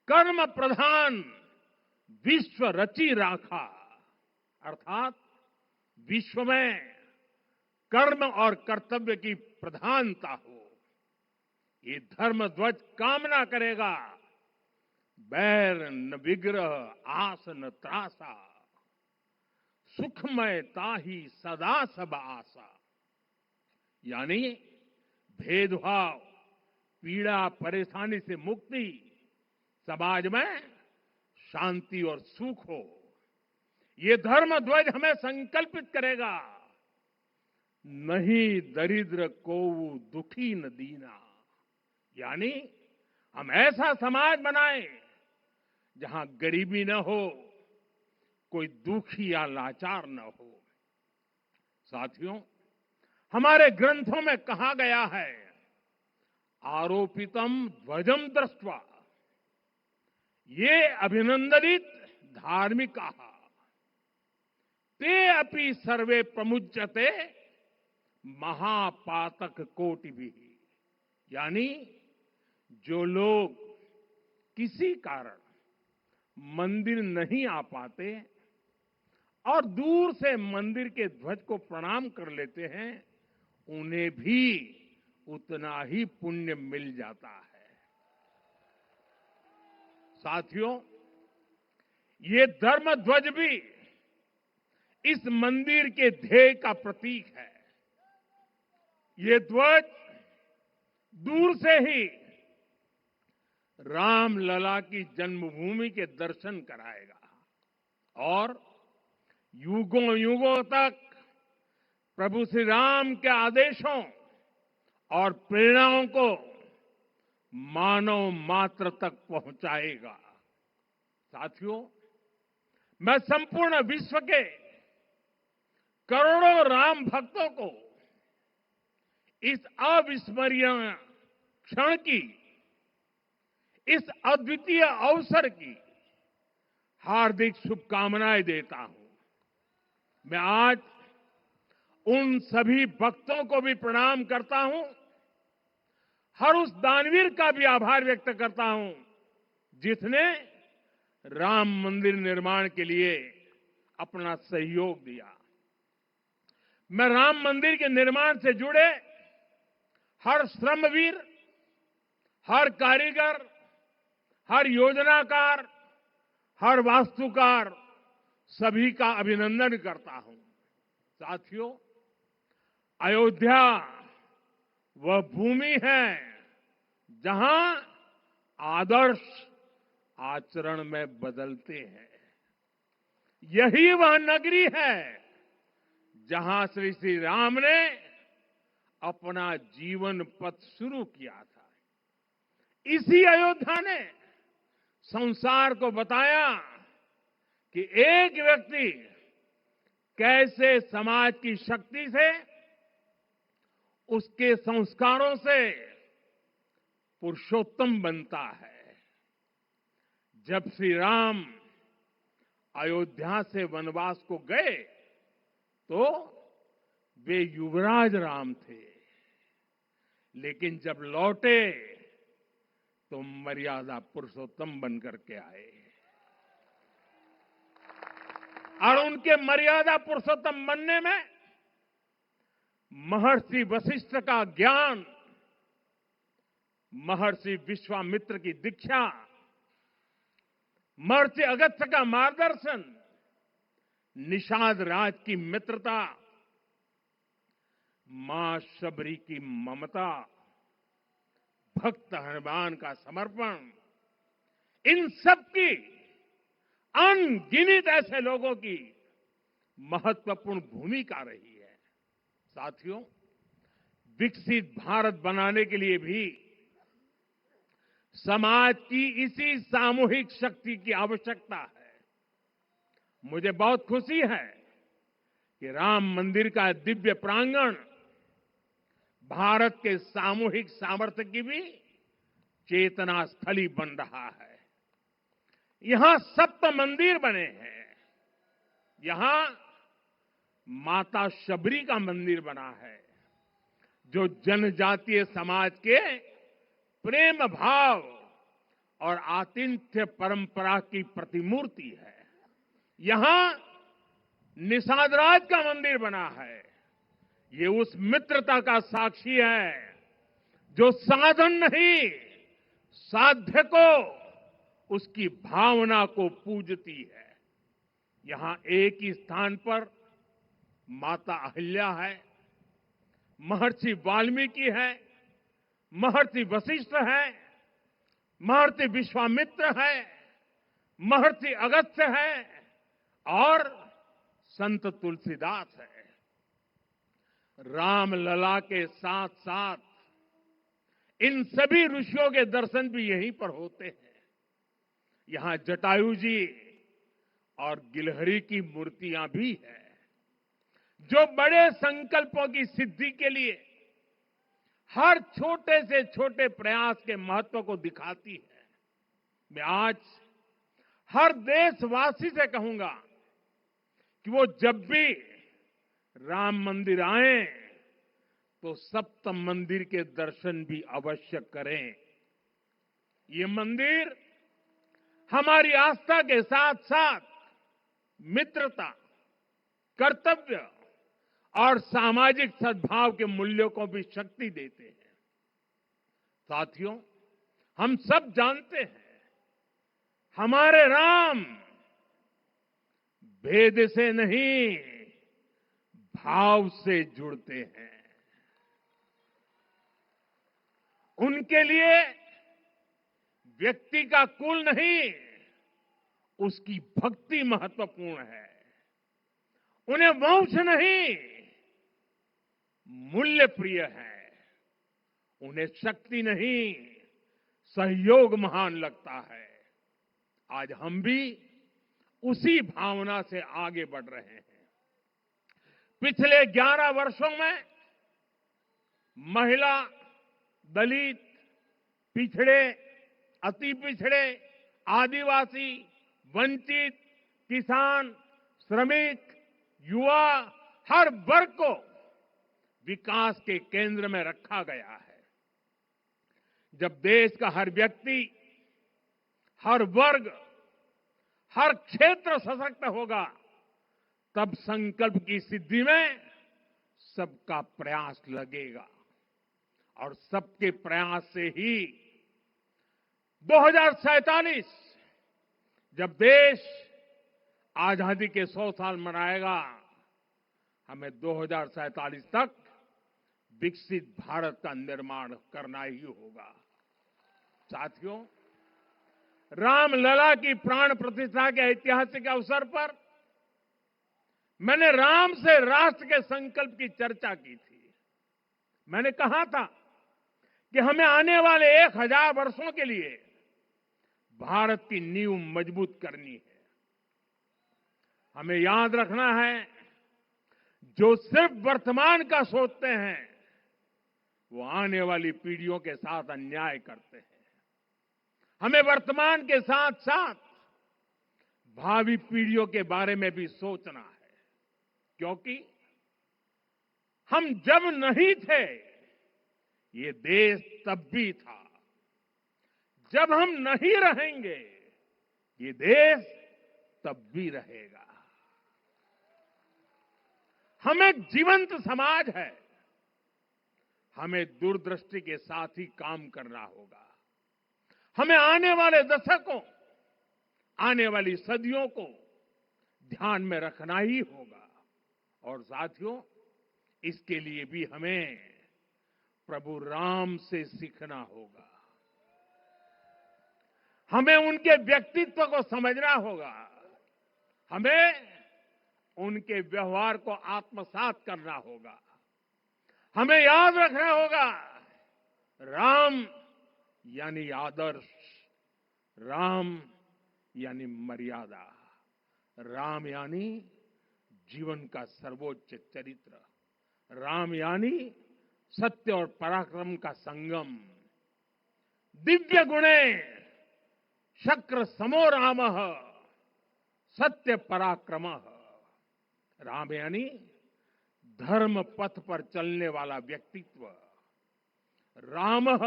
कर्म प्रधान विश्व रची राखा, अर्थात विश्व में कर्म और कर्तव्य की प्रधानता हो। ये धर्म ध्वज कामना करेगा, बैर न विग्रह आस न त्रासा, सुखमय ताही सदा सब आशा, यानी भेदभाव, पीड़ा, परेशानी से मुक्ति, समाज में शांति और सुख हो। ये धर्म ध्वज हमें संकल्पित करेगा, नहीं दरिद्र को दुखी न दीना, यानी हम ऐसा समाज बनाएं जहां गरीबी न हो, कोई दुखी या लाचार न हो। साथियों, हमारे ग्रंथों में कहा गया है, आरोपितम ध्वजम दृष्ट्वा ये अभिनंदनित धार्मिका ते अपि सर्वे प्रमुच्यते महापातक कोटि भी, यानी जो लोग किसी कारण मंदिर नहीं आ पाते और दूर से मंदिर के ध्वज को प्रणाम कर लेते हैं, उन्हें भी उतना ही पुण्य मिल जाता है। साथियों, ये धर्म ध्वज भी इस मंदिर के ध्येय का प्रतीक है। ये ध्वज दूर से ही रामलला की जन्मभूमि के दर्शन कराएगा और युगों युगों तक प्रभु श्री राम के आदेशों और प्रेरणाओं को मानव मात्र तक पहुंचाएगा। साथियों, मैं संपूर्ण विश्व के करोड़ों राम भक्तों को इस अविस्मरणीय क्षण की, इस अद्वितीय अवसर की हार्दिक शुभकामनाएं देता हूं। मैं आज उन सभी भक्तों को भी प्रणाम करता हूं, हर उस दानवीर का भी आभार व्यक्त करता हूं जिसने राम मंदिर निर्माण के लिए अपना सहयोग दिया। मैं राम मंदिर के निर्माण से जुड़े हर श्रमवीर, हर कारीगर, हर योजनाकार, हर वास्तुकार, सभी का अभिनंदन करता हूं। साथियों, अयोध्या वह भूमि है जहां आदर्श आचरण में बदलते हैं। यही वह नगरी है जहां श्री राम ने अपना जीवन पथ शुरू किया था। इसी अयोध्या ने संसार को बताया कि एक व्यक्ति कैसे समाज की शक्ति से उसके संस्कारों से पुरुषोत्तम बनता है। जब श्री राम अयोध्या से वनवास को गए तो वे युवराज राम थे, लेकिन जब लौटे तो मर्यादा पुरुषोत्तम बनकर के आए और उनके मर्यादा पुरुषोत्तम बनने में महर्षि वशिष्ठ का ज्ञान, महर्षि विश्वामित्र की दीक्षा, महर्षि अगस्त्य का मार्गदर्शन, निषाद राज की मित्रता, मां शबरी की ममता, भक्त हनुमान का समर्पण, इन सब की अनगिनत ऐसे लोगों की महत्वपूर्ण भूमिका रही है। साथियों, विकसित भारत बनाने के लिए भी समाज की इसी सामूहिक शक्ति की आवश्यकता है। मुझे बहुत खुशी है कि राम मंदिर का दिव्य प्रांगण भारत के सामूहिक सामर्थ्य की भी चेतना स्थली बन रहा है। यहां सप्त मंदिर बने हैं। यहां माता शबरी का मंदिर बना है, जो जनजातीय समाज के प्रेम भाव और आतिथ्य परंपरा की प्रतिमूर्ति है। यहां निषादराज का मंदिर बना है। ये उस मित्रता का साक्षी है जो साधन नहीं, साध्य को, उसकी भावना को पूजती है। यहां एक ही स्थान पर माता अहिल्या है, महर्षि वाल्मीकि है, महर्षि वशिष्ठ है, महर्षि विश्वामित्र है, महर्षि अगस्त्य है और संत तुलसीदास है। राम लला के साथ साथ इन सभी ऋषियों के दर्शन भी यहीं पर होते हैं। यहां जटायु जी और गिलहरी की मूर्तियां भी है, जो बड़े संकल्पों की सिद्धि के लिए हर छोटे से छोटे प्रयास के महत्व को दिखाती है। मैं आज हर देशवासी से कहूंगा कि वो जब भी राम मंदिर आए तो सप्त मंदिर के दर्शन भी अवश्य करें। ये मंदिर हमारी आस्था के साथ साथ मित्रता, कर्तव्य और सामाजिक सद्भाव के मूल्यों को भी शक्ति देते हैं। साथियों, हम सब जानते हैं, हमारे राम भेद से नहीं, भाव से जुड़ते हैं। उनके लिए व्यक्ति का कुल नहीं, उसकी भक्ति महत्वपूर्ण है। उन्हें वंश नहीं, मूल्य प्रिय है। उन्हें शक्ति नहीं, सहयोग महान लगता है। आज हम भी उसी भावना से आगे बढ़ रहे हैं। पिछले 11 वर्षों में महिला, दलित, पिछड़े, अति पिछड़े, आदिवासी, वंचित, किसान, श्रमिक, युवा, हर वर्ग को विकास के केंद्र में रखा गया है। जब देश का हर व्यक्ति, हर वर्ग, हर क्षेत्र सशक्त होगा, तब संकल्प की सिद्धि में सबका प्रयास लगेगा और सबके प्रयास से ही 2047 जब देश आजादी के 100 साल मनाएगा, हमें 2047 तक विकसित भारत का निर्माण करना ही होगा। साथियों, रामलला की प्राण प्रतिष्ठा के ऐतिहासिक अवसर पर मैंने राम से राष्ट्र के संकल्प की चर्चा की थी। मैंने कहा था कि हमें आने वाले 1000 वर्षों के लिए भारत की नींव मजबूत करनी है। हमें याद रखना है, जो सिर्फ वर्तमान का सोचते हैं वो आने वाली पीढ़ियों के साथ अन्याय करते हैं। हमें वर्तमान के साथ साथ भावी पीढ़ियों के बारे में भी सोचना है, क्योंकि हम जब नहीं थे ये देश तब भी था, जब हम नहीं रहेंगे ये देश तब भी रहेगा। हम एक जीवंत समाज है, हमें दूरदृष्टि के साथ ही काम करना होगा। हमें आने वाले दशकों, आने वाली सदियों को ध्यान में रखना ही होगा। और साथियों, इसके लिए भी हमें प्रभु राम से सीखना होगा। हमें उनके व्यक्तित्व को समझना होगा, हमें उनके व्यवहार को आत्मसात करना होगा। हमें याद रखना होगा, राम यानी आदर्श, राम यानी मर्यादा, राम यानी जीवन का सर्वोच्च चरित्र, राम यानी सत्य और पराक्रम का संगम। दिव्य गुणे शक्र समो रामः सत्य पराक्रमः। राम यानी धर्म पथ पर चलने वाला व्यक्तित्व। रामः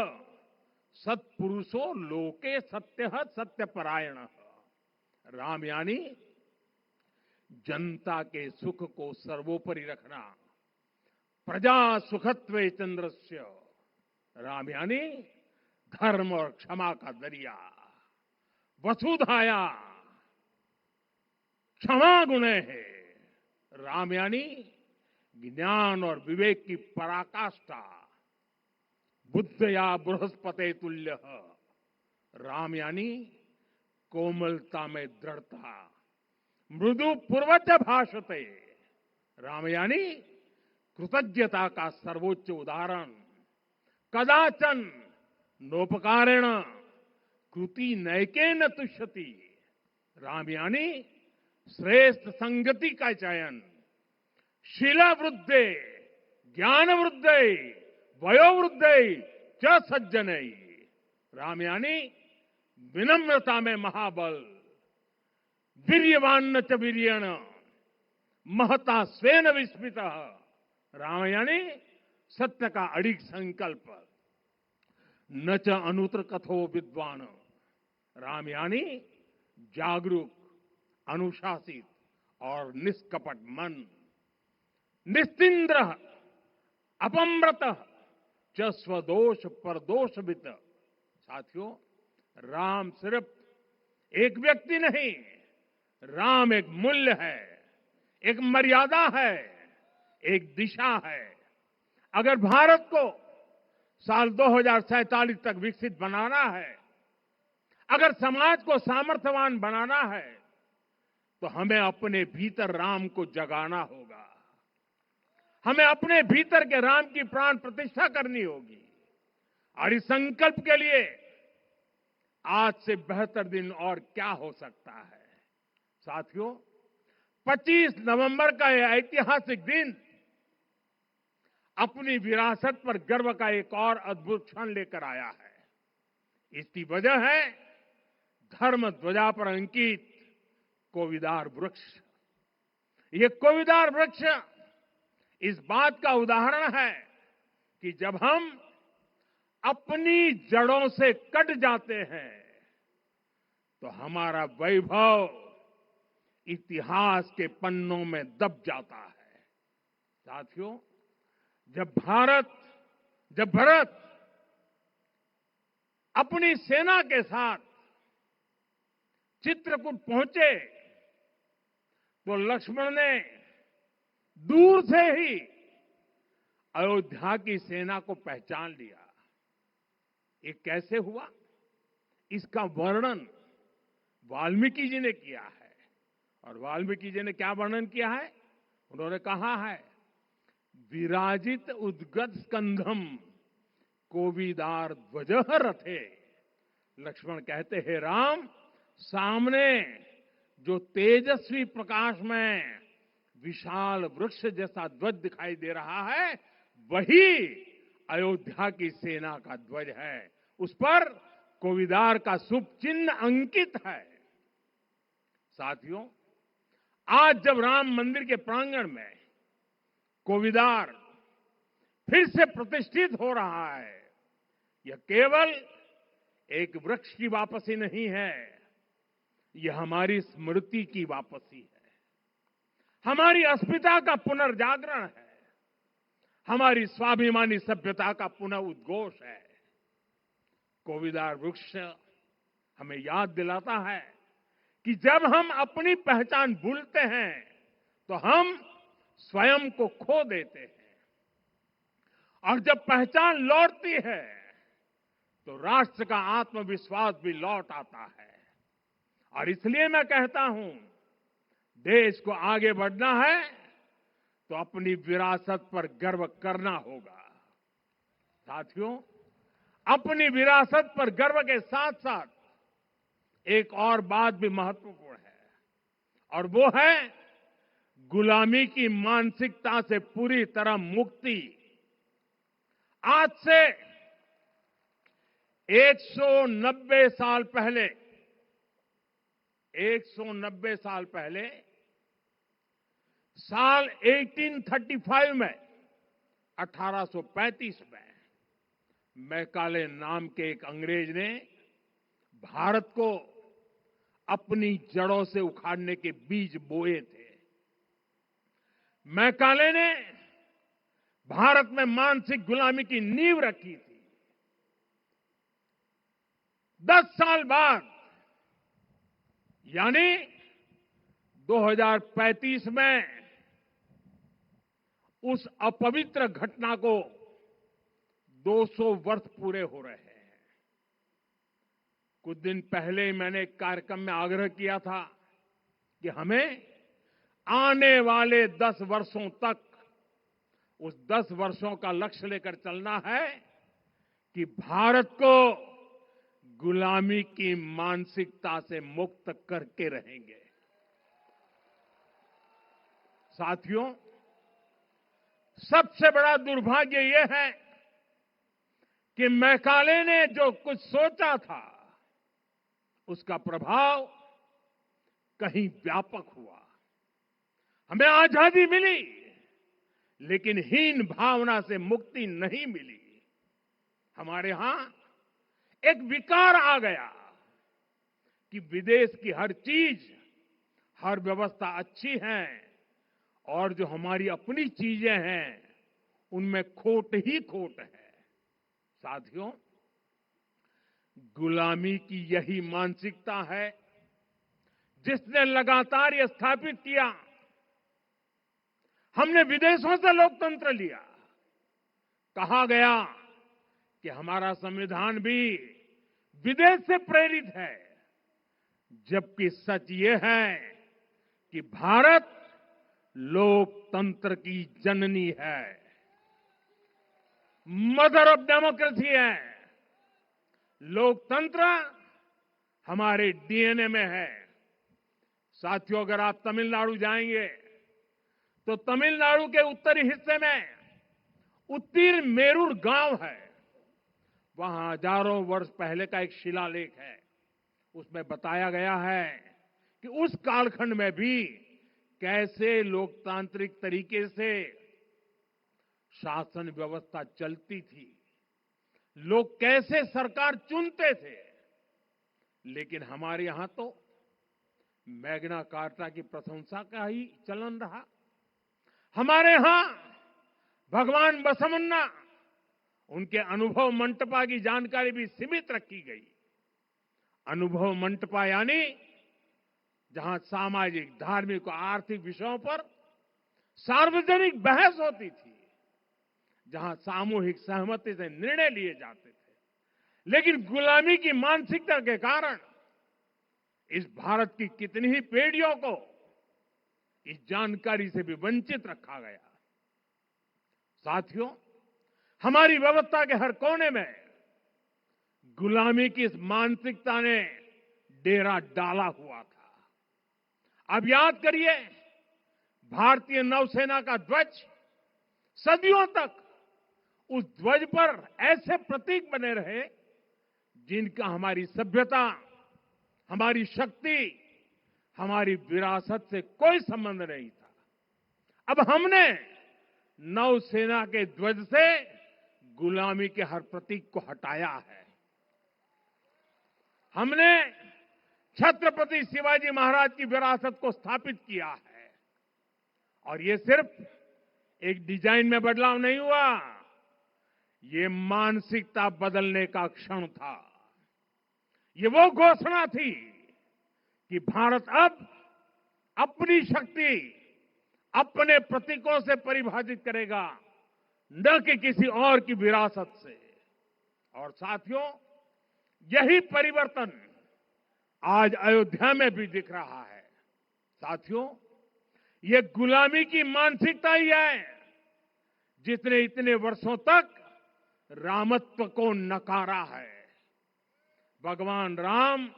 सत्पुरुषो लोके सत्यः सत्यपरायणः। राम यानी जनता के सुख को सर्वोपरि रखना, प्रजा सुखत्वे चंद्रस्य। राम यानी धर्म और क्षमा का दरिया। वसुधाया क्षमा गुणे है। राम यानी ज्ञान और विवेक की पराकाष्ठा। बुद्धया बृहस्पते तुल्य। राम यानी कोमलता में दृढ़ता। मृदु पूर्वज भाषते। राम यानी कृतज्ञता का सर्वोच्च उदाहरण। कदाचन नोपकारेण कृति नैकेन तुष्यति। राम यानी श्रेष्ठ संगति का चयन। शीला वृद्धे ज्ञान वृद्धे वयोवृद्धे च सज्जने। राम यानी विनम्रता में महाबल। वीर्यवान च वीर्यण महता स्वेन विस्मित। राम यानी सत्य का अडिग संकल्प। न च अनुत्र कथो विद्वान। राम यानी जागरूक, अनुशासित और निष्कपट मन। निस्तिंद्र अपम्रत च स्वदोष परदोषवित। साथियों, राम सिर्फ एक व्यक्ति नहीं, राम एक मूल्य है, एक मर्यादा है, एक दिशा है। अगर भारत को साल 2047 तक विकसित बनाना है, अगर समाज को सामर्थ्यवान बनाना है, तो हमें अपने भीतर राम को जगाना होगा। हमें अपने भीतर के राम की प्राण प्रतिष्ठा करनी होगी। और इस संकल्प के लिए आज से बेहतर दिन और क्या हो सकता है। साथियों, 25 नवंबर का यह ऐतिहासिक दिन अपनी विरासत पर गर्व का एक और अद्भुत क्षण लेकर आया है। इसकी वजह है धर्म ध्वजा पर अंकित कोविदार वृक्ष। ये कोविदार वृक्ष इस बात का उदाहरण है कि जब हम अपनी जड़ों से कट जाते हैं तो हमारा वैभव इतिहास के पन्नों में दब जाता है। साथियों, जब भरत अपनी सेना के साथ चित्रकूट पहुंचे तो लक्ष्मण ने दूर से ही अयोध्या की सेना को पहचान लिया। ये कैसे हुआ, इसका वर्णन वाल्मीकि जी ने किया है। और वाल्मीकि जी ने क्या वर्णन किया है? उन्होंने कहा है, विराजित उद्गत स्कंधम कोविदार ध्वजः रथे। लक्ष्मण कहते हैं, राम, सामने जो तेजस्वी प्रकाश में विशाल वृक्ष जैसा ध्वज दिखाई दे रहा है, वही अयोध्या की सेना का ध्वज है, उस पर कोविदार का शुभ चिन्ह अंकित है। साथियों, आज जब राम मंदिर के प्रांगण में कोविदार फिर से प्रतिष्ठित हो रहा है, यह केवल एक वृक्ष की वापसी नहीं है, यह हमारी स्मृति की वापसी है, हमारी अस्मिता का पुनर्जागरण है, हमारी स्वाभिमानी सभ्यता का पुनः उद्घोष है। कोविदार वृक्ष हमें याद दिलाता है कि जब हम अपनी पहचान भूलते हैं तो हम स्वयं को खो देते हैं, और जब पहचान लौटती है तो राष्ट्र का आत्मविश्वास भी लौट आता है। और इसलिए मैं कहता हूं, देश को आगे बढ़ना है तो अपनी विरासत पर गर्व करना होगा। साथियों, अपनी विरासत पर गर्व के साथ साथ एक और बात भी महत्वपूर्ण है, और वो है गुलामी की मानसिकता से पूरी तरह मुक्ति। आज से 190 साल पहले 190 साल पहले साल 1835 में 1835 में मैकाले नाम के एक अंग्रेज ने भारत को अपनी जड़ों से उखाड़ने के बीज बोए थे। मैकाले ने भारत में मानसिक गुलामी की नींव रखी थी। 10 साल बाद यानी 2035 में उस अपवित्र घटना को 200 वर्ष पूरे हो रहे हैं। कुछ दिन पहले मैंने एक कार्यक्रम में आग्रह किया था कि हमें आने वाले 10 वर्षों तक उस 10 वर्षों का लक्ष्य लेकर चलना है कि भारत को गुलामी की मानसिकता से मुक्त करके रहेंगे। साथियों, सबसे बड़ा दुर्भाग्य यह है कि मैकाले ने जो कुछ सोचा था उसका प्रभाव कहीं व्यापक हुआ। हमें आजादी मिली, लेकिन हीन भावना से मुक्ति नहीं मिली। हमारे यहां एक विकार आ गया कि विदेश की हर चीज, हर व्यवस्था अच्छी है और जो हमारी अपनी चीजें हैं उनमें खोट ही खोट है। साथियों, गुलामी की यही मानसिकता है जिसने लगातार यह स्थापित किया। हमने विदेशों से लोकतंत्र लिया। कहा गया कि हमारा संविधान भी विदेश से प्रेरित है, जबकि सच ये है कि भारत लोकतंत्र की जननी है, मदर ऑफ डेमोक्रेसी है। लोकतंत्र हमारे डीएनए में है। साथियों, अगर आप तमिलनाडु जाएंगे तो तमिलनाडु के उत्तरी हिस्से में उत्तीरमेरूर गांव है। वहां हजारों वर्ष पहले का एक शिलालेख है। उसमें बताया गया है कि उस कालखंड में भी कैसे लोकतांत्रिक तरीके से शासन व्यवस्था चलती थी, लोग कैसे सरकार चुनते थे। लेकिन हमारे यहां तो मैग्ना कार्टा की प्रशंसा का ही चलन रहा। हमारे यहां भगवान बसवन्ना, उनके अनुभव मंटपा की जानकारी भी सीमित रखी गई। अनुभव मंटपा यानी जहां सामाजिक, धार्मिक और आर्थिक विषयों पर सार्वजनिक बहस होती थी, जहां सामूहिक सहमति से निर्णय लिए जाते थे। लेकिन गुलामी की मानसिकता के कारण इस भारत की कितनी ही पीढ़ियों को इस जानकारी से भी वंचित रखा गया। साथियों, हमारी व्यवस्था के हर कोने में गुलामी की इस मानसिकता ने डेरा डाला हुआ था। अब याद करिए, भारतीय नौसेना का ध्वज सदियों तक उस ध्वज पर ऐसे प्रतीक बने रहे जिनका हमारी सभ्यता, हमारी शक्ति, हमारी विरासत से कोई संबंध नहीं था। अब हमने नौसेना के ध्वज से गुलामी के हर प्रतीक को हटाया है। हमने छत्रपति शिवाजी महाराज की विरासत को स्थापित किया है। और ये सिर्फ एक डिजाइन में बदलाव नहीं हुआ, ये मानसिकता बदलने का क्षण था। ये वो घोषणा थी कि भारत अब अपनी शक्ति अपने प्रतीकों से परिभाषित करेगा, न कि किसी और की विरासत से। और साथियों, यही परिवर्तन आज अयोध्या में भी दिख रहा है। साथियों, ये गुलामी की मानसिकता ही है जिसने इतने वर्षों तक रामत्व को नकारा है। भगवान राम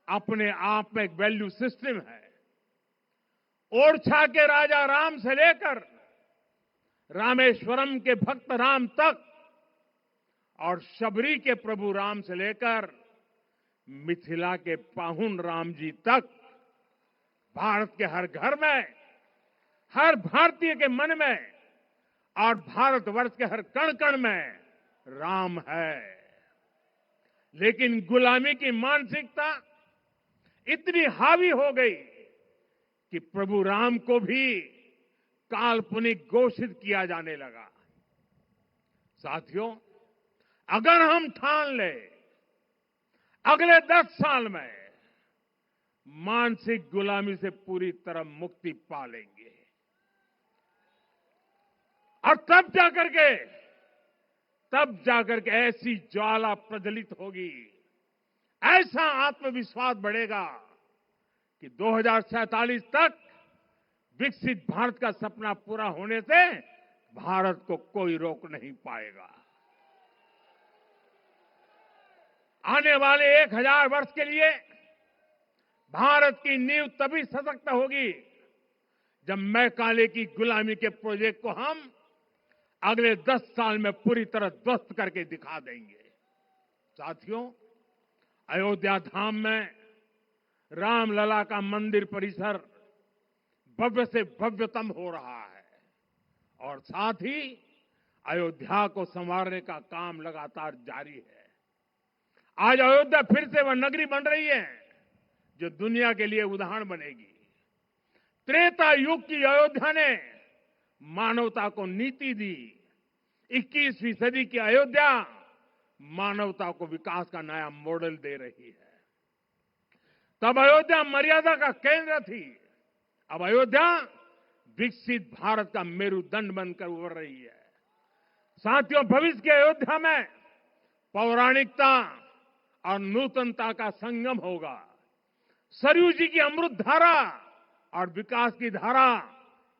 अपने आप में एक वैल्यू सिस्टम है। ओरछा के राजा राम से लेकर रामेश्वरम के भक्त राम तक और शबरी के प्रभु राम से लेकर मिथिला के पाहुन राम जी तक, भारत के हर घर में, हर भारतीय के मन में और भारतवर्ष के हर कण कण में राम है। लेकिन गुलामी की मानसिकता इतनी हावी हो गई कि प्रभु राम को भी काल्पनिक घोषित किया जाने लगा। साथियों, अगर हम ठान लें अगले 10 साल में मानसिक गुलामी से पूरी तरह मुक्ति पा लेंगे, और तब जाकर के ऐसी ज्वाला प्रज्वलित होगी, ऐसा आत्मविश्वास बढ़ेगा कि 2047 तक विकसित भारत का सपना पूरा होने से भारत को कोई रोक नहीं पाएगा। आने वाले 1000 वर्ष के लिए भारत की नींव तभी सशक्त होगी जब मैकाले की गुलामी के प्रोजेक्ट को हम अगले 10 साल में पूरी तरह ध्वस्त करके दिखा देंगे। साथियों, अयोध्या धाम में रामलला का मंदिर परिसर भव्य से भव्यतम हो रहा है और साथ ही अयोध्या को संवारने का काम लगातार जारी है। आज अयोध्या फिर से वह नगरी बन रही है जो दुनिया के लिए उदाहरण बनेगी। त्रेता युग की अयोध्या ने मानवता को नीति दी। 21वीं सदी की अयोध्या मानवता को विकास का नया मॉडल दे रही है। तब अयोध्या मर्यादा का केंद्र थी, अब अयोध्या विकसित भारत का मेरुदंड बनकर उभर रही है। साथियों, भविष्य की अयोध्या में पौराणिकता और नूतनता का संगम होगा। सरयू जी की अमृत धारा और विकास की धारा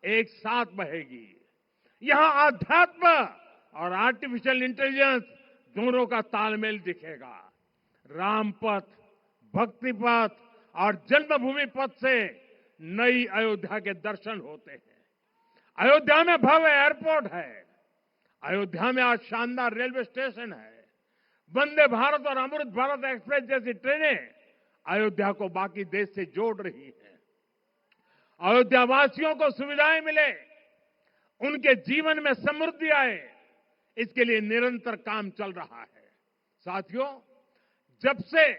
एक साथ बहेगी। यहां आध्यात्म और आर्टिफिशियल इंटेलिजेंस दोनों का तालमेल दिखेगा। राम पथ, भक्ति पथ और जन्मभूमि पथ से नई अयोध्या के दर्शन होते हैं। अयोध्या में भव्य एयरपोर्ट है। अयोध्या में आज शानदार रेलवे स्टेशन है। वंदे भारत और अमृत भारत एक्सप्रेस जैसी ट्रेनें अयोध्या को बाकी देश से जोड़ रही है। अयोध्या वासियों को सुविधाएं मिले, उनके जीवन में समृद्धि आए, इसके लिए निरंतर काम चल रहा है। साथियों, जब से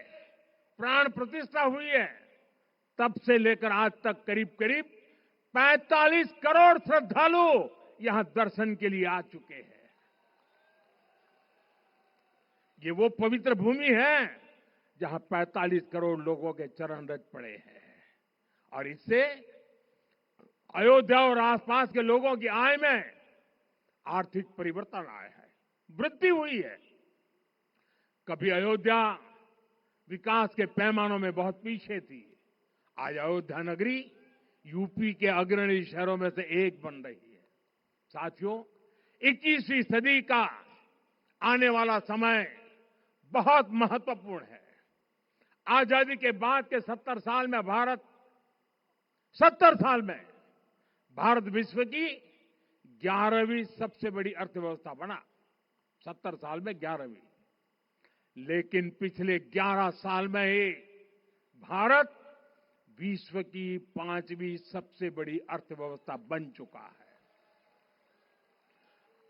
प्राण प्रतिष्ठा हुई है तब से लेकर आज तक करीब 45 करोड़ श्रद्धालु यहां दर्शन के लिए आ चुके हैं। ये वो पवित्र भूमि है जहां 45 करोड़ लोगों के चरण रज पड़े हैं और इससे अयोध्या और आसपास के लोगों की आय में आर्थिक परिवर्तन आया है, वृद्धि हुई है। कभी अयोध्या विकास के पैमानों में बहुत पीछे थी, आज अयोध्या नगरी यूपी के अग्रणी शहरों में से एक बन रही है। साथियों, 21वीं सदी का आने वाला समय बहुत महत्वपूर्ण है। आजादी के बाद के 70 साल में भारत विश्व की 11वीं सबसे बड़ी अर्थव्यवस्था बना। 70 साल में 11वीं। लेकिन पिछले 11 साल में ही भारत विश्व की 5वीं सबसे बड़ी अर्थव्यवस्था बन चुका है।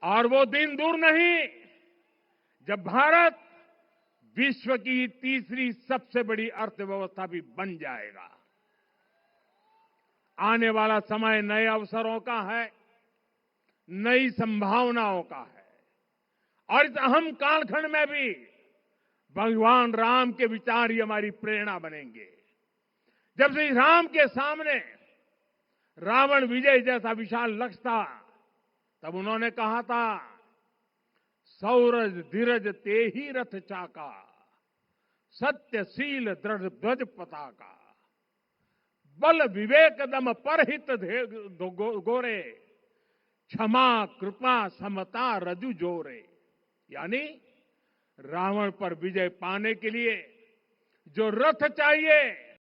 और वो दिन दूर नहीं जब भारत विश्व की 3री सबसे बड़ी अर्थव्यवस्था भी बन जाएगा। आने वाला समय नए अवसरों का है, नई संभावनाओं का है। और इस अहम कालखंड में भी भगवान राम के विचार ही हमारी प्रेरणा बनेंगे। जब श्री राम के सामने रावण विजय जैसा विशाल लक्ष्य था, तब उन्होंने कहा था, सौरज धीरज ते ही रथ चाका, सत्यशील दृढ़ ध्वज पताका, बल विवेक दम परहित गोरे, क्षमा कृपा समता रजु जोरे। यानी रावण पर विजय पाने के लिए जो रथ चाहिए